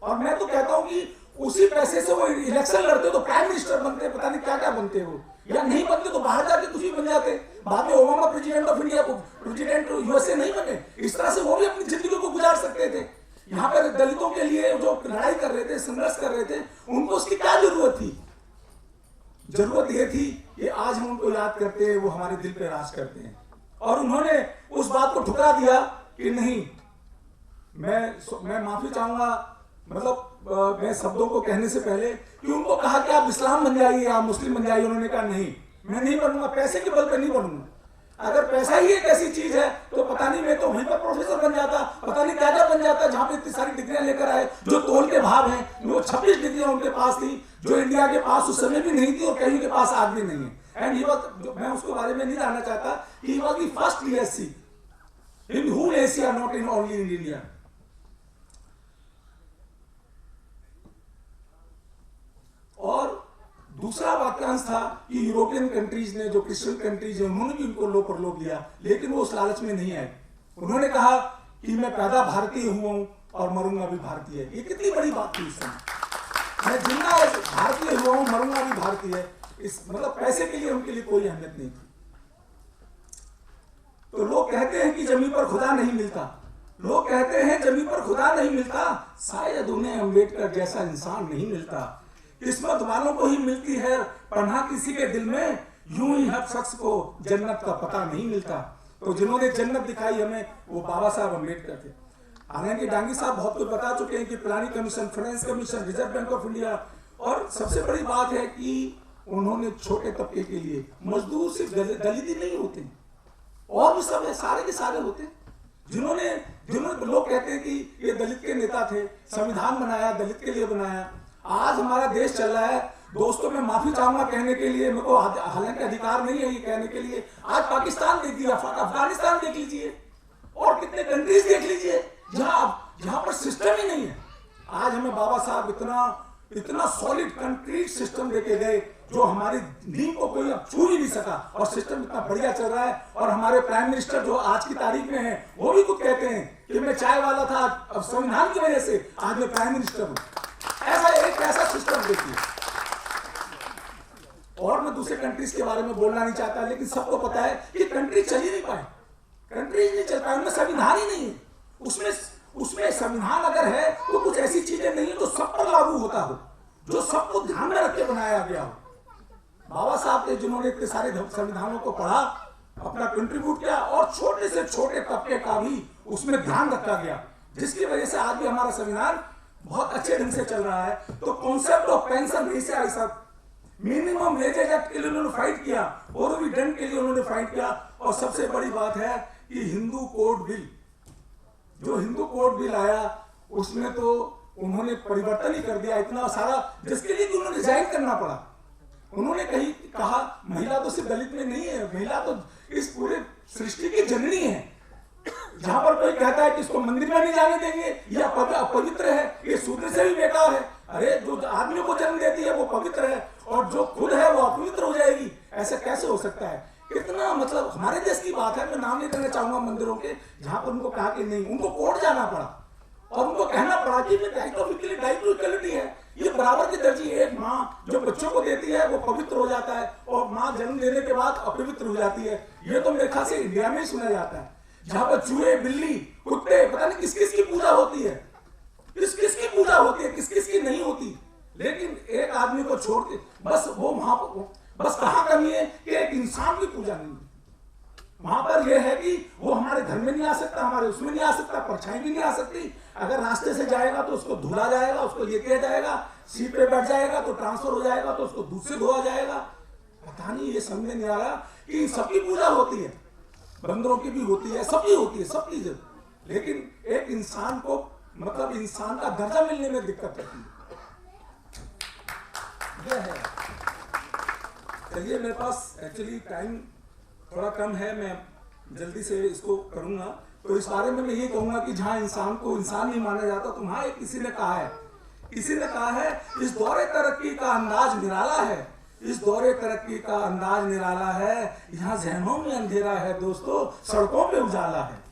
G: और मैं तो कहता हूँ कि उसी पैसे से वो इलेक्शन लड़ते तो प्राइम मिनिस्टर बनते, पता नहीं क्या क्या बनते वो, या नहीं बनते तो बाहर जाके कुछ भी बन जाते। बाद में ओबामा प्रेसिडेंट ऑफ इंडिया को, प्रेसिडेंट यूएसए नहीं बने, इस तरह से वो भी अपनी जिंदगी को गुजार सकते थे। यहाँ पर दलितों के लिए जो लड़ाई कर रहे थे, संघर्ष कर रहे थे, उनको उसकी क्या जरूरत थी? जरूरत ये थी कि आज हम उनको याद करते हैं, वो हमारे दिल पे राज करते हैं। और उन्होंने उस बात को ठुकरा दिया कि नहीं, मैं माफी चाहूंगा, मतलब मैं शब्दों को कहने से पहले कि उनको कहा कि आप इस्लाम बन जाइए, आप मुस्लिम बन जाइए, उन्होंने कहा नहीं, मैं नहीं बनूंगा, पैसे के बल पे नहीं बनूंगा। अगर पैसा ही एक ऐसी चीज है तो पता नहीं मैं तो वहीं पर प्रोफेसर बन जाता, पता नहीं क्या क्या बन जाता, जहां पे इतनी सारी डिग्रियां लेकर आए, जो तोल के भाव हैं, वो 26 डिग्रियां उनके पास थी, जो इंडिया के पास उस समय भी नहीं थी और कहीं के पास आज भी नहीं है। एंड ही वाज, मैं उसके बारे में नहीं जानना चाहता, he was the first BSc in whole Asia, not in only in India. और दूसरा वाक्यांश था कि यूरोपियन कंट्रीज ने, जो क्रिश्चियन कंट्रीज है, उन्होंने भी उनको लो प्रलोभ दिया, लेकिन वो उस लालच में नहीं आए। उन्होंने कहा कि मैं पैदा भारतीय हुआ हूं और मरूंगा भी भारतीय। ये कितनी बड़ी बात थी उस समय। मैं जिंदा भारतीय हुआ हूं, मरूंगा भी भारतीय। इस मतलब पैसे के लिए उनके लिए कोई अहमियत नहीं थी। तो लोग कहते हैं कि जमीन पर खुदा नहीं मिलता, लोग कहते हैं जमीन पर खुदा नहीं मिलता, शायद उन्हें अम्बेडकर जैसा इंसान नहीं मिलता। किस्मत वालों को ही मिलती है पनाह किसी के दिल में, यूं ही हर शख्स को जन्नत का पता नहीं मिलता। तो जिन्होंने जन्नत दिखाई हमें, वो बाबा साहब अम्बेडकर थे। हालांकि डांगी साहब बहुत कुछ बता चुके हैं कि planning commission, finance commission, reserve bank of India, और सबसे बड़ी बात है कि उन्होंने छोटे तबके के लिए, मजदूर सिर्फ दलित ही नहीं होते, और भी सब है, सारे के सारे होते, जिन्होंने लोग कहते हैं कि ये दलित के नेता थे, संविधान बनाया, दलित के लिए बनाया। आज हमारा देश चल रहा है, दोस्तों मैं माफी चाहूंगा कहने के लिए, मेरे को हालांकि अधिकार नहीं है ये कहने के लिए। आज पाकिस्तान देख लीजिए, अफगानिस्तान देख लीजिए, और कितने कंट्रीज देख लीजिए जहां पर सिस्टम ही नहीं है। आज हमें बाबा साहब इतना सॉलिड कंक्रीट सिस्टम देके गए, जो हमारी नींव को कोई अब छू ही नहीं सका, और सिस्टम इतना बढ़िया चल रहा है। और हमारे प्राइम मिनिस्टर जो आज की तारीख में है, वो भी कुछ कहते हैं कि मैं चाय वाला था, अब संविधान की वजह से आज मैं प्राइम मिनिस्टर हूं। ऐसा सिस्टम देखिए। और मैं दूसरे कंट्रीज के बारे में बोलना नहीं चाहता, लेकिन सबको पता है कि कंट्री चल ही नहीं पाए, कंट्रीज नहीं चल पाए, उनमें संविधान ही नहीं है। उसमें संविधान अगर है तो कुछ ऐसी चीजें नहीं है जो सब पर लागू होता हो, जो सबको ध्यान में रख के बनाया गया हो। बाबा साहब ने जिन्होंने इतने सारे संविधानों को पढ़ा, अपना कंट्रीब्यूट किया, और छोटे से छोटे तबके का भी उसमें ध्यान रखा गया, जिसकी वजह से आज भी हमारा संविधान बहुत अच्छे ढंग से चल रहा है। तो कॉन्सेप्ट ऑफ पेंशन कैसे आई साहब, मिनिमम वेजेज एक्ट के लिए उन्होंने फाइट किया, प्रोविडेंट के लिए उन्होंने फाइट किया। और सबसे बड़ी बात है कि हिंदू कोड बिल, जो हिंदू कोड बिल आया, उसमें तो उन्होंने परिवर्तन ही कर दिया इतना सारा, जिसके लिए उन्होंने रिजाइन करना पड़ा। उन्होंने कहा महिला तो सिर्फ दलित में नहीं है, महिला तो इस पूरे सृष्टि की जननी है। जहां पर कोई कहता है कि इसको मंदिर में नहीं जाने देंगे, या अपवित्र है, ये शूद्र से भी बेकार है। अरे जो आदमी को जन्म देती है वो पवित्र है, और जो खुद है वो अपवित्र हो जाएगी, ऐसा कैसे हो सकता है? इतना मतलब हमारे देश की बात है, मैं नाम नहीं लेना चाहूंगा मंदिरों के, जहां पर उनको कहा कि नहीं, उनको कोर्ट जाना पड़ा और उनको कहना पड़ा कि राइट टू इक्वलिटी है, ये बराबर की दर्जी है। एक माँ जो बच्चों को देती है वो पवित्र हो जाता है, और माँ जन्म देने के बाद अपवित्र हो जाती है। ये तो मेरे ख्याल से इंडिया में ही सुना जाता है, जहां पर चूहे, बिल्ली, कुत्ते, पता नहीं किस किस की पूजा होती है, किस किस की पूजा होती है, किस किस की नहीं होती। लेकिन एक आदमी को छोड़ के बस वो वहां पर, बस कहाँ कमी है कि एक इंसान की पूजा नहीं है। वहां पर यह है कि वो हमारे घर में नहीं आ सकता, हमारे उसमें नहीं आ सकता, परछाई भी नहीं आ सकती। अगर रास्ते से जाएगा तो उसको धुला जाएगा, उसको ये किया जाएगा, सीट पे बैठ जाएगा तो ट्रांसफर हो जाएगा, तो उसको दूध से धोआ जाएगा। पता नहीं, ये समझ नहीं आ रहा कि सबकी पूजा होती है, बंदरों की भी होती है, सबकी होती है, सब चीजें, लेकिन एक इंसान को मतलब इंसान का दर्जा मिलने में दिक्कत होती है। चलिए, मेरे पास एक्चुअली टाइम थोड़ा कम है, मैं जल्दी से इसको करूंगा। तो इस बारे में मैं ये कहूंगा कि जहां इंसान को इंसान नहीं माना जाता, तो वहां किसी ने कहा है, इस दौरे तरक्की का अंदाज निराला है, इस दौरे तरक्की का अंदाज निराला है, यहाँ जहनों में अंधेरा है दोस्तों, सड़कों पे उजाला है।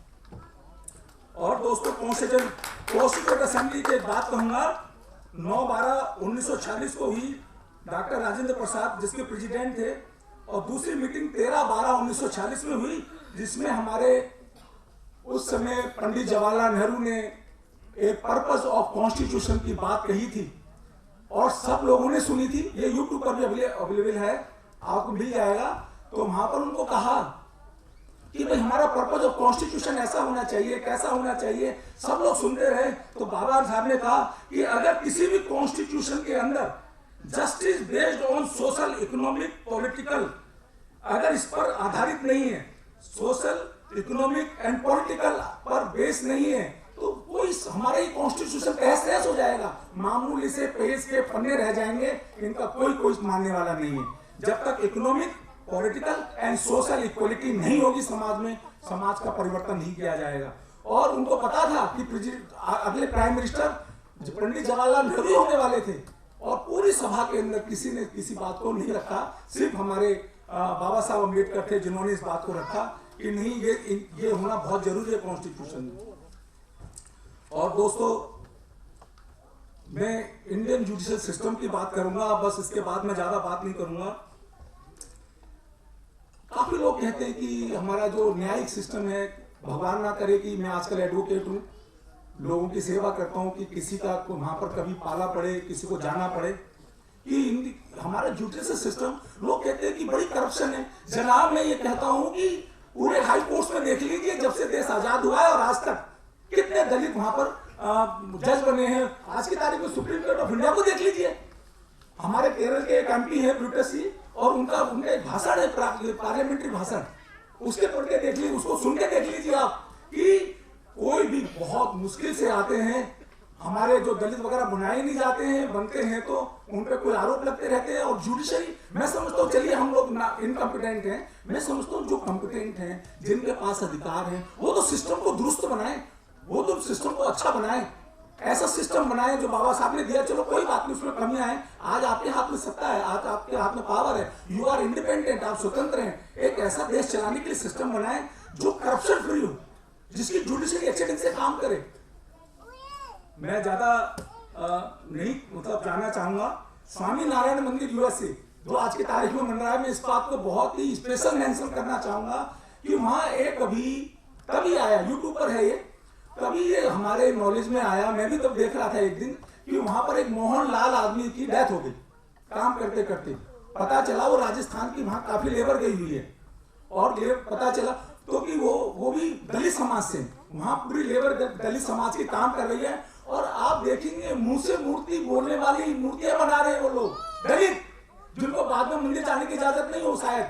G: और दोस्तों कॉन्स्टिट्यूएंट असेंबली की एक बात कहूंगा, 9/12/1946 को हुई, डॉक्टर राजेंद्र प्रसाद जिसके प्रेसिडेंट थे, और दूसरी मीटिंग 13/12/1946 में हुई, जिसमें हमारे उस समय पंडित जवाहरलाल नेहरू ने एक पर्पस ऑफ कॉन्स्टिट्यूशन की बात कही थी और सब लोगों ने सुनी थी। ये यूट्यूब पर भी अवेलेबल है, आपको मिल जाएगा। तो वहां पर उनको कहा कि भाई हमारा पर्पस ऑफ कॉन्स्टिट्यूशन ऐसा होना चाहिए, कैसा होना चाहिए, सब लोग सुनते रहे। तो बाबा साहब ने कहा कि अगर किसी भी कॉन्स्टिट्यूशन के अंदर justice based on social, economic, political, अगर इस पर आधारित नहीं है, सोशल, इकोनॉमिक एंड पॉलिटिकल पर बेस नहीं है, तो कोई हमारा ही कॉन्स्टिट्यूशन तहस हो जाएगा, मामूली से पेज के पन्ने रह जाएंगे, इनका कोई मानने वाला नहीं है। जब तक economic, political and social equality नहीं होगी समाज में, समाज का परिवर्तन नहीं किया जाएगा। और उनको पता था कि अगले प्राइम मिनिस्टर पंडित जवाहरलाल नेहरू होने वाले थे, और पूरी सभा के अंदर किसी ने किसी बात को नहीं रखा, सिर्फ हमारे बाबा साहब अम्बेडकर थे जिन्होंने इस बात को रखा कि नहीं, ये होना बहुत जरूरी है कॉन्स्टिट्यूशन में। और दोस्तों मैं इंडियन जुडिशियल सिस्टम की बात करूंगा, बस इसके बाद मैं ज्यादा बात नहीं करूंगा। काफी लोग कहते हैं कि हमारा जो न्यायिक सिस्टम है, भगवान ना करे कि मैं आजकल एडवोकेट हूं, लोगों की सेवा करता हूं, कि किसी का वहां पर कभी पाला पड़े, किसी को जाना पड़े, कि हमारा जुडिशियल सिस्टम, लोग कहते हैं कि बड़ी करप्शन है। जनाब मैं ये कहता हूं कि पूरे हाई कोर्ट में देख लीजिए, जब से देश आजाद हुआ है और आज तक कितने दलित वहां पर जज बने हैं। आज की तारीख में सुप्रीम कोर्ट ऑफ इंडिया को देख लीजिए, हमारे केरल के एक एमपी है ब्रूटसी, और उनका एक भाषण है, पार्लियामेंट्री भाषण, उसके पढ़ के देख लीजिए, उसको सुन के देख लीजिए आप, कि कोई भी बहुत मुश्किल से आते हैं, हमारे जो दलित वगैरह बनाए नहीं जाते हैं, बनते हैं तो उन पे कोई आरोप लगते रहते हैं। और जुडिशरी, मैं समझता हूँ, चलिए हम लोग इनकम्पिटेंट हैं, मैं समझता हूँ जो कॉम्पिटेंट हैं, जिनके पास अधिकार है, वो तो सिस्टम को दुरुस्त बनाए, वो तो सिस्टम को अच्छा बनाए, ऐसा सिस्टम बनाए जो बाबा साहब ने दिया। चलो कोई बात नहीं, उसमें कमियां हैं, आज आपके हाथ में सत्ता है, आज आपके हाथ में पावर है, यू आर इंडिपेंडेंट, आप स्वतंत्र हैं। एक ऐसा देश चलाने के लिए सिस्टम बनाए जो करप्शन फ्री हो, जिसकी जुडिशरी एक्सीडेंट से काम करे। मैं ज्यादा नहीं जानना चाहूंगा। स्वामी नारायण मंदिर यूएसए जो आज की तारीख में बन रहा है, मैं इस बात को बहुत ही स्पेशल मेंशन करना चाहूंगा कि वहां एक कभी आया, यूट्यूब पर है ये, कभी ये हमारे नॉलेज में आया, मैं भी तब देख रहा था एक दिन, कि वहां पर एक मोहन लाल आदमी की डेथ हो गई काम करते करते। पता चला वो राजस्थान की वहां काफी लेबर गई हुई है, और पता चला तो कि वो भी दलित समाज से, वहां पूरी लेबर दलित समाज की काम कर रही है। और आप देखेंगे मुंह से मूर्ति बोलने वाली मूर्तियां बना रहे हैं वो लोग दलित, जिनको बाद में मंदिर जाने की इजाजत नहीं हो, शायद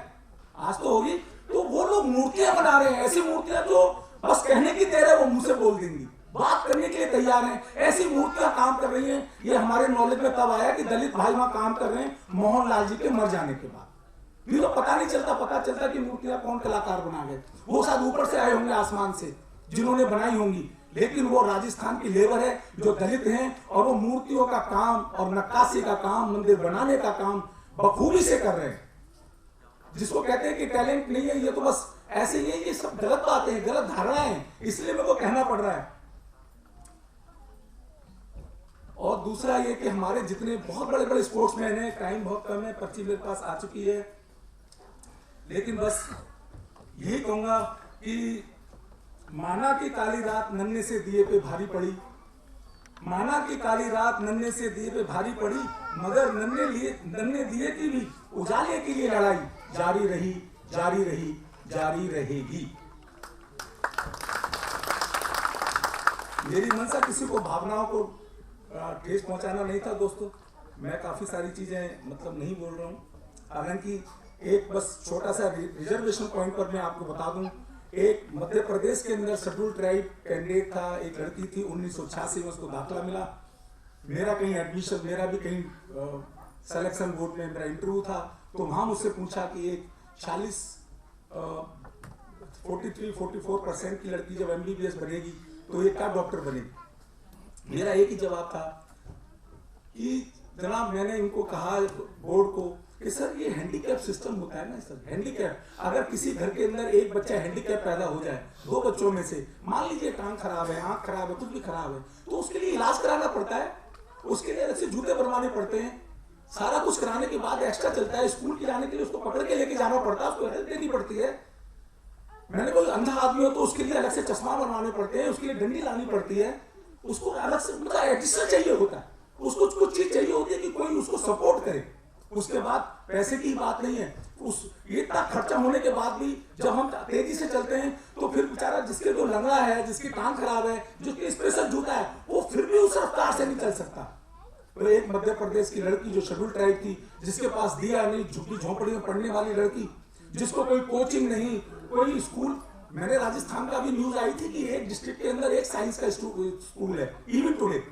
G: आज तो होगी, तो वो लोग मूर्तियां बना रहे हैं, ऐसी मूर्तियां जो बस कहने की देर है, वो मुंह से बोल देंगी, बात करने के लिए तैयार हैं, ऐसी मूर्तियां काम कर रही हैं। ये हमारे नॉलेज में तब आया कि दलित भाई वहां काम कर रहे हैं मोहन लाल जी के मर जाने के बाद। नहीं तो पता नहीं चलता, पता चलता कि मूर्तियां कौन कलाकार बना गए, वो शायद ऊपर से आए होंगे आसमान से जिन्होंने बनाई होंगी, लेकिन वो राजस्थान की लेबर है जो दलित हैं, और वो मूर्तियों का काम और नक्काशी का काम, मंदिर बनाने का काम बखूबी से कर रहे हैं। जिसको कहते हैं कि टैलेंट नहीं है, ये तो बस ऐसे ही है, ये सब गलत बातें हैं, गलत धारणाएं हैं, इसलिए मेरे को कहना पड़ रहा है। और दूसरा ये कि हमारे जितने बहुत बड़े बड़े स्पोर्ट्समैन हैं, टाइम बहुत कम है, पर्ची मेरे पास आ चुकी है, लेकिन बस यही कहूंगा कि माना की काली रात नन्हे से दिए पे भारी पड़ी, माना की काली रात नन्हे से दिए पे भारी पड़ी, मगर नन्हे दिए की भी उजाले के लिए लड़ाई जारी रही, जारी रही, जारी रहेगी। मेरी मंशा किसी को भावनाओं को ठेस पहुंचाना नहीं था दोस्तों, मैं काफी सारी चीजें नहीं बोल रहा हूँ। हालांकि एक बस छोटा सा रिजर्वेशन पॉइंट पर मैं आपको बता दूं, एक मध्य प्रदेश के अंदर शेड्यूल ट्राइब कैंडिडेट था, एक लड़की थी, 1986 में उसको दाखिला मिला, मेरा कहीं एडमिशन, मेरा भी कहीं सिलेक्शन बोर्ड में मेरा इंटरव्यू था, तो वहां मुझसे पूछा कि एक 43-44% की लड़की जब MBBS बनेगी तो ये क्या डॉक्टर बनेगी। मेरा एक ही जवाब था कि जनाब, मैंने इनको कहा बोर्ड को कि सर ये हैंडीकैप सिस्टम होता है ना सर, हैंडीकैप, अगर किसी घर के अंदर एक बच्चा हैंडीकैप पैदा हो जाए, 2 बच्चों में से मान लीजिए टांग खराब है, आंख खराब है, कुछ भी खराब है, तो उसके लिए इलाज कराना पड़ता है, उसके लिए अलग से जूते बनवाने पड़ते हैं, सारा कुछ कराने के बाद एक्स्ट्रा चलता है, स्कूल के जाने के लिए उसको पकड़ के लेके जाना पड़ता है, उसको हेल्प देनी पड़ती है। मैंने कोई अंधा आदमी हो तो उसके लिए अलग से चश्मा बनवाने पड़ते हैं, उसके लिए डंडी लानी पड़ती है, उसको अलग से मतलब एडिशनल चाहिए होता है, उसको कुछ चीज चाहिए होती है कि कोई उसको सपोर्ट करे। उसके बाद पैसे की बात नहीं है, उस इतना खर्चा होने के बाद भी जब हम तेजी से चलते हैं तो फिर बेचारा जिसके जो लंगड़ा है, जिसकी टांग खराब है, जिसके स्पेशल जूता है, वो फिर भी उस रफ्तार से नहीं चल सकता। तो एक मध्य प्रदेश की लड़की जो शेड्यूल ट्राइब थी, जिसके पास दिया नहीं, झुग्गी झोंपड़ी में पढ़ने वाली लड़की, जिसको कोई कोचिंग नहीं, कोई स्कूल, मैंने राजस्थान का भी न्यूज आई थी कि एक डिस्ट्रिक्ट के अंदर एक साइंस का स्कूल है, इवन टुडे।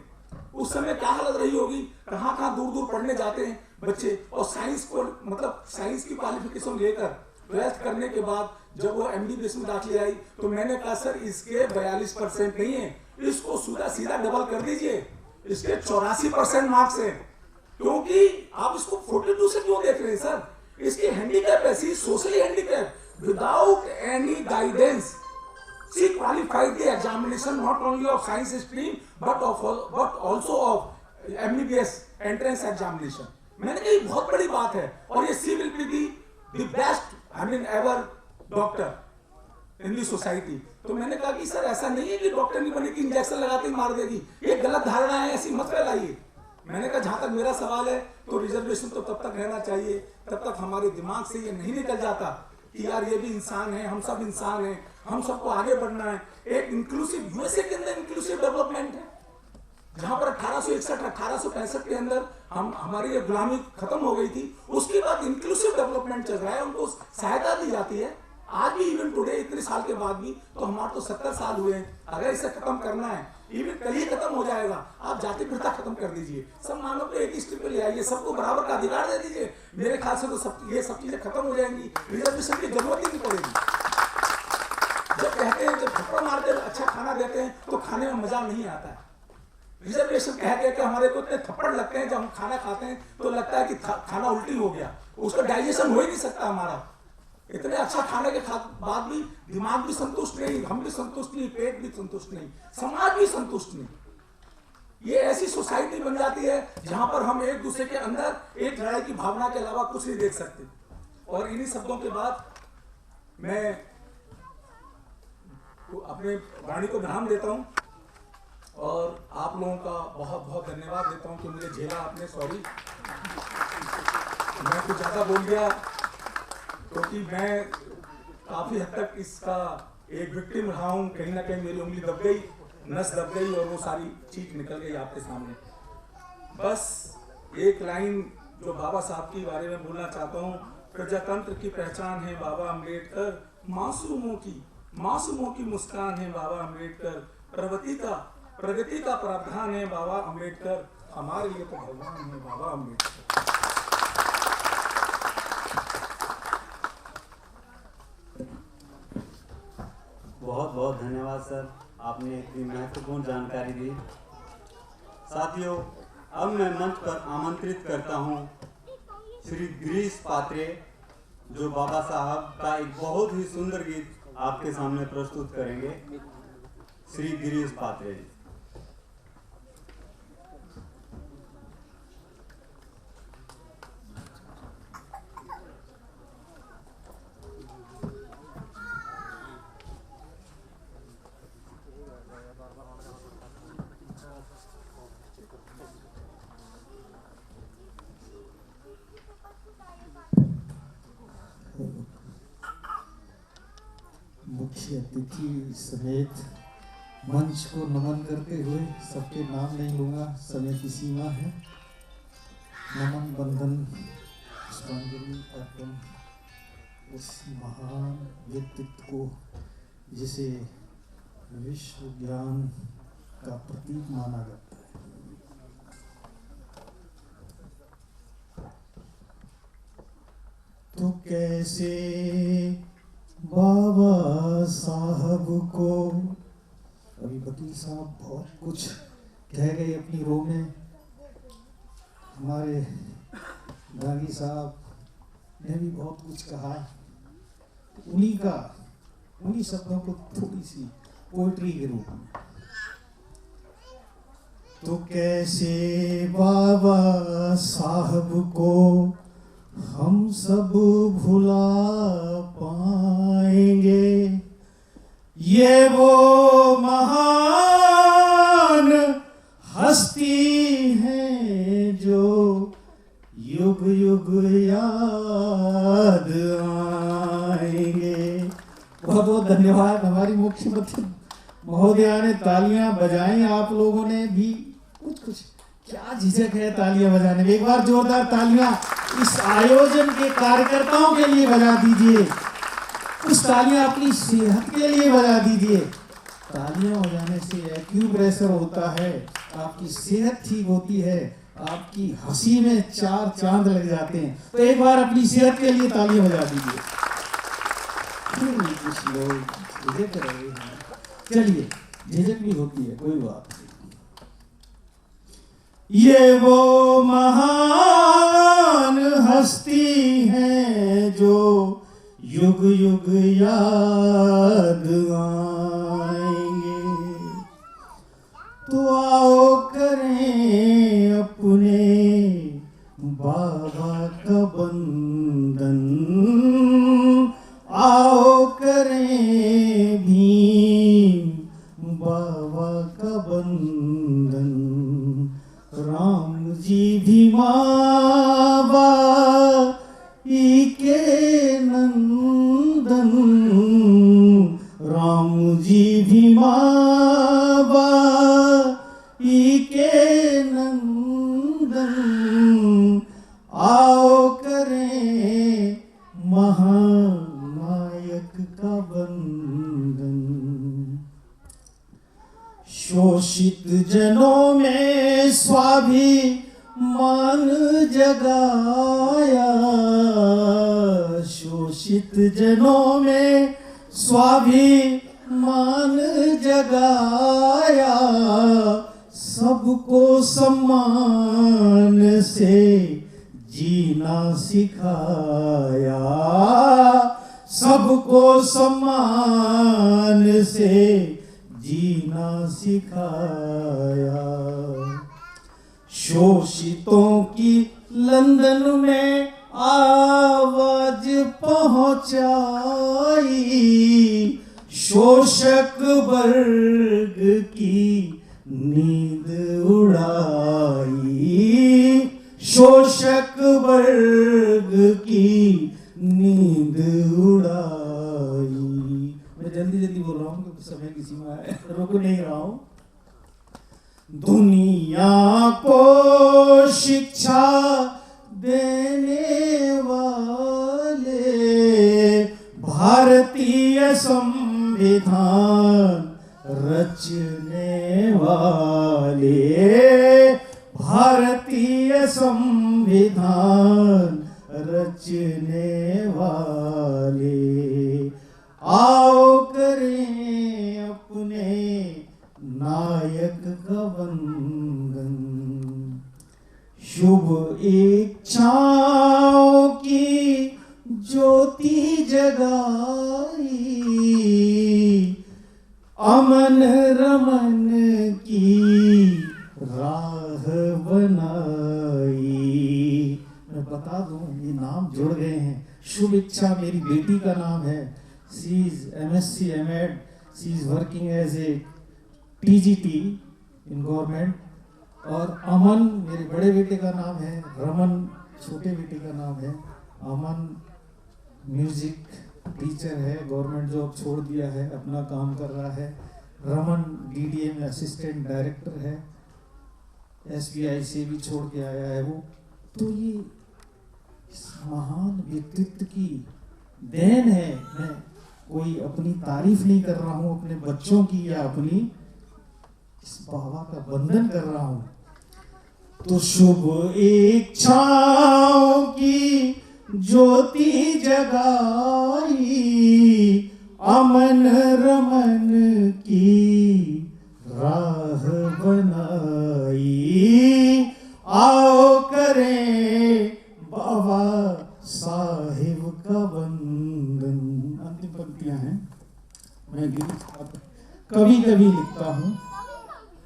G: उस समय क्या हालत रही होगी, कहाँ दूर दूर पढ़ने जाते हैं बच्चे, और साइंस को मतलब साइंस की क्वालिफिकेशन लेकर 12th करने के बाद जब वो MBBS में दाखिले आई तो मैंने कहा सर इसके 42% नहीं है, इसको सीधा डबल कर दीजिए, इसके 84% मार्क्स है, क्योंकि आप इसको 42 से क्यों देख रहे हैं सर, इसकी हैंडीकैप ऐसी, socially handicap, without any guidance she qualified the examination not only of science stream but also of MBBS entrance examination। मैंने कहा ये बहुत बड़ी बात है, और ये she will be the best ever doctor in the society। तो मैंने कहा कि सर ऐसा नहीं है कि डॉक्टर नहीं बनेगी, इंजेक्शन लगाते ही मार देगी, ये गलत धारणा है, ऐसी मत फैलाइए। मैंने कहा जहां तक मेरा सवाल है तो रिजर्वेशन तो तब तक रहना चाहिए तब तक हमारे दिमाग से ये नहीं निकल जाता कि यार ये भी इंसान है, हम सब इंसान हैं, हम सबको आगे बढ़ना है। एक इंक्लूसिव, यूएसए के अंदर इंक्लूसिव डेवलपमेंट है, जहां पर 1865 के अंदर हमारी ये गुलामी खत्म हो गई थी, उसके बाद इंक्लूसिव डेवलपमेंट चल रहा है, उनको सहायता दी जाती है। आज भी इवन टुडे इतने साल के बाद भी, तो हमारे तो 70 साल हुए हैं, अगर इसे खत्म करना है, इवन कल ही खत्म हो जाएगा, आप जाति प्रथा खत्म कर दीजिए, सब मानव को एक ही स्टेप पे ले आइए, सबको बराबर का अधिकार दे दीजिए, मेरे ख्याल से तो ये सब चीजें खत्म हो जाएंगी, रिजर्वेशन की जरूरत ही नहीं पड़ेगी। जब कहते हैं, जब थप्पड़ मारते हैं अच्छा खाना देते हैं तो खाने में मजा नहीं आता है। रिजर्वेशन कहते हैं कि हमारे को इतने थप्पड़ लगते हैं जब हम खाना खाते हैं तो लगता है कि खाना उल्टी हो गया, उसका डाइजेशन हो ही नहीं सकता हमारा। इतने अच्छा खाने के बाद भी दिमाग भी संतुष्ट नहीं, हम भी संतुष्ट नहीं, पेट भी संतुष्ट नहीं, समाज भी संतुष्ट नहीं। ये ऐसी सोसाइटी बन जाती है जहां पर हम एक दूसरे के अंदर एक लड़ाई की भावना के अलावा कुछ नहीं देख सकते। और इन्हीं शब्दों के बाद मैं अपने वाणी को विराम देता हूं और आप लोगों का बहुत बहुत धन्यवाद देता हूं कि मुझे झेला आपने। सॉरी मैं कुछ ज्यादा बोल गया, क्योंकि मैं काफी हद तक इसका एक विक्टिम रहा हूं, कहीं ना कहीं मेरी उंगली दब गई, नस दब गई और वो सारी चीज निकल गई आपके सामने। बस एक लाइन जो बाबा साहब के बारे में बोलना चाहता हूँ, प्रजातंत्र की पहचान है बाबा अम्बेडकर, मासूमों की मुस्कान है बाबा अम्बेडकर, प्रगति का प्रावधान है बाबा अम्बेडकर, हमारे लिए तो भगवान है बाबा अम्बेडकर।
A: बहुत बहुत धन्यवाद सर, आपने इतनी महत्वपूर्ण जानकारी दी। साथियों, अब मैं मंच पर आमंत्रित करता हूं श्री गिरीश पात्रे, जो बाबा साहब का एक बहुत ही सुंदर गीत आपके सामने प्रस्तुत करेंगे। श्री गिरीश पात्रे जी।
B: मुख्य अतिथि समेत मंच को नमन करते हुए, सबके नाम नहीं लूँगा, समय की सीमा है, नमन बंधन पुष्पांजलि अर्पण उस महान व्यक्तित्व को जिसे विश्व ज्ञान का प्रतीक माना जाता है। तो कैसे बाबा साहब को, अभी वकील साहब बहुत कुछ कह गए अपनी रो में, हमारे दागी साहब ने भी बहुत कुछ कहा है, उन्हीं शब्दों को थोड़ी सी पोएट्री के रूप में। तो कैसे बाबा साहब को हम सब भुला पाएंगे, ये वो महान हस्ती है जो युग युग याद आएंगे। बहुत बहुत धन्यवाद। हमारी मुख्यमंत्री महोदया ने तालियां बजाई, आप लोगों ने भी कुछ क्या झिझक है तालियां बजाने में। एक बार जोरदार तालियां इस आयोजन के कार्यकर्ताओं के लिए बजा दीजिए, कुछ तालियां अपनी सेहत के लिए बजा दीजिए। तालियां बजाने से एक्यूप्रेशर होता है, आपकी सेहत ठीक होती है, आपकी हंसी में 4 चांद लग जाते हैं। तो एक बार अपनी सेहत के लिए तालियां बजा दीजिए। कुछ लोग झिझक रहे हैं, चलिए झिझक भी होती है, कोई बात नहीं। ये वो महान हस्ती है जो युग युग याद आएंगे। तो आओ करें अपने बाबा का बंदन, आओ करें भीम बाबा का बंदन। राम जी भीमाबाई के नंदन, राम जी भीमाबाई के नंदन। आओ करें महानायक का बंदन। शोषित जनों में स्वाभिमान जगाया, शोषित जनों में स्वाभिमान जगाया। सबको सम्मान से जीना सिखाया, सबको सम्मान से जीना सिखाया। शोषितों की लंदन में आवाज पहुंचाई, शोषक वर्ग की नींद उड़ाई, शोषक वर्ग की नींद उड़ाई। मैं जल्दी जल्दी बोल रहा हूँ क्योंकि समय की सीमा है, रुक नहीं रहा हूँ। दुनिया को शिक्षा देने वाले भारतीय संविधान रचने वाले, भारतीय संविधान रचने वाले। आओ करें अपने नायक का वंदन। शुभ इच्छाओं की ज्योति जगाई, अमन रमन की राह बनाई। मैं बता दूं ये नाम जुड़ गए हैं। शुभ इच्छा मेरी बेटी का नाम है, she is MSc MEd, she is working as a TGT in government. और अमन मेरे बड़े बेटे का नाम है, रमन छोटे बेटे का नाम है। अमन म्यूजिक टीचर है, गवर्नमेंट जॉब छोड़ दिया है, अपना काम कर रहा है। रमन DDA में असिस्टेंट डायरेक्टर है, SBI से भी छोड़ के आया है वो। तो ये इस महान व्यक्तित्व की देन है। मैं कोई अपनी तारीफ नहीं कर रहा हूँ अपने बच्चों की या अपनी, इस बाबा का वंदन कर रहा हूँ। तो शुभ इच्छाओं की ज्योति जगाई, अमन रमन की राह बनाई। आओ करें बाबा साहब कभी कभी लिखता हूँ।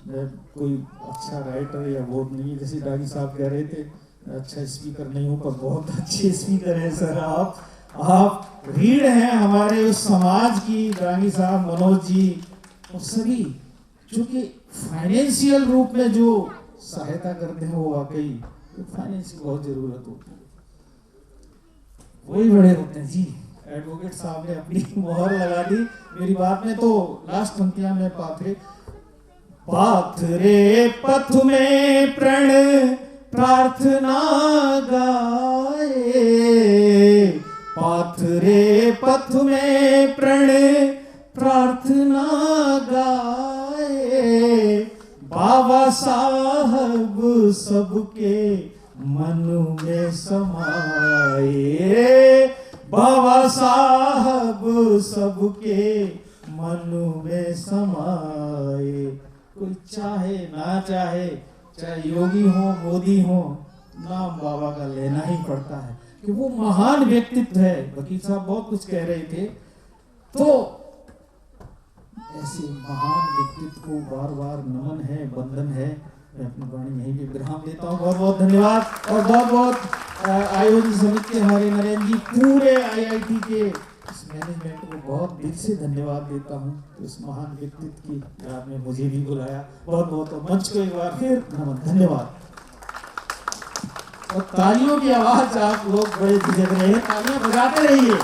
B: मैं कोई अच्छा राइटर या वो नहीं, जैसे डागी साहब कह रहे थे अच्छा स्पीकर नहीं हूँ, पर बहुत अच्छे स्पीकर हैं सर आप रीढ़ हैं हमारे उस समाज की। डागी साहब, मनोज जी और सभी जो कि फाइनेंशियल रूप में जो सहायता करते हैं, वो वाकई फाइनेंस की बहुत जरूरत होती है, वही बड़े होते हैं जी। एडवोकेट साहब ने अपनी मोहर लगा दी मेरी बात में। तो लास्ट पंक्तियां में पाथरे पथ में प्रण प्रार्थना गाए, पाथरे पथ में प्रण प्रार्थना गाए, बाबा साहब सबके मन में समाए, बाबा साहब सबके मन में समाए। कोई चाहे ना चाहे, चाहे योगी हो मोदी हो, नाम बाबा का लेना ही पड़ता है कि वो महान व्यक्तित्व है। वकील साहब बहुत कुछ कह रहे थे, तो ऐसे महान व्यक्तित्व को बार बार नमन है, वंदन है। मैं अपनी वाणी यहीं पे विराम देता हूँ। बहुत बहुत धन्यवाद और बहुत बहुत आयोजन समिति के हमारे नरेंद्र जी, पूरे IIT के इस मैनेजमेंट को बहुत दिल से धन्यवाद देता हूँ। तो इस महान व्यक्तित्व की याद में मुझे भी बुलाया, बहुत बहुत मंच को एक बार फिर नमन, धन्यवाद। और तालियों की आवाज आप लोग बड़े झिझक रहे हैं, तालियां बजाते रहिए।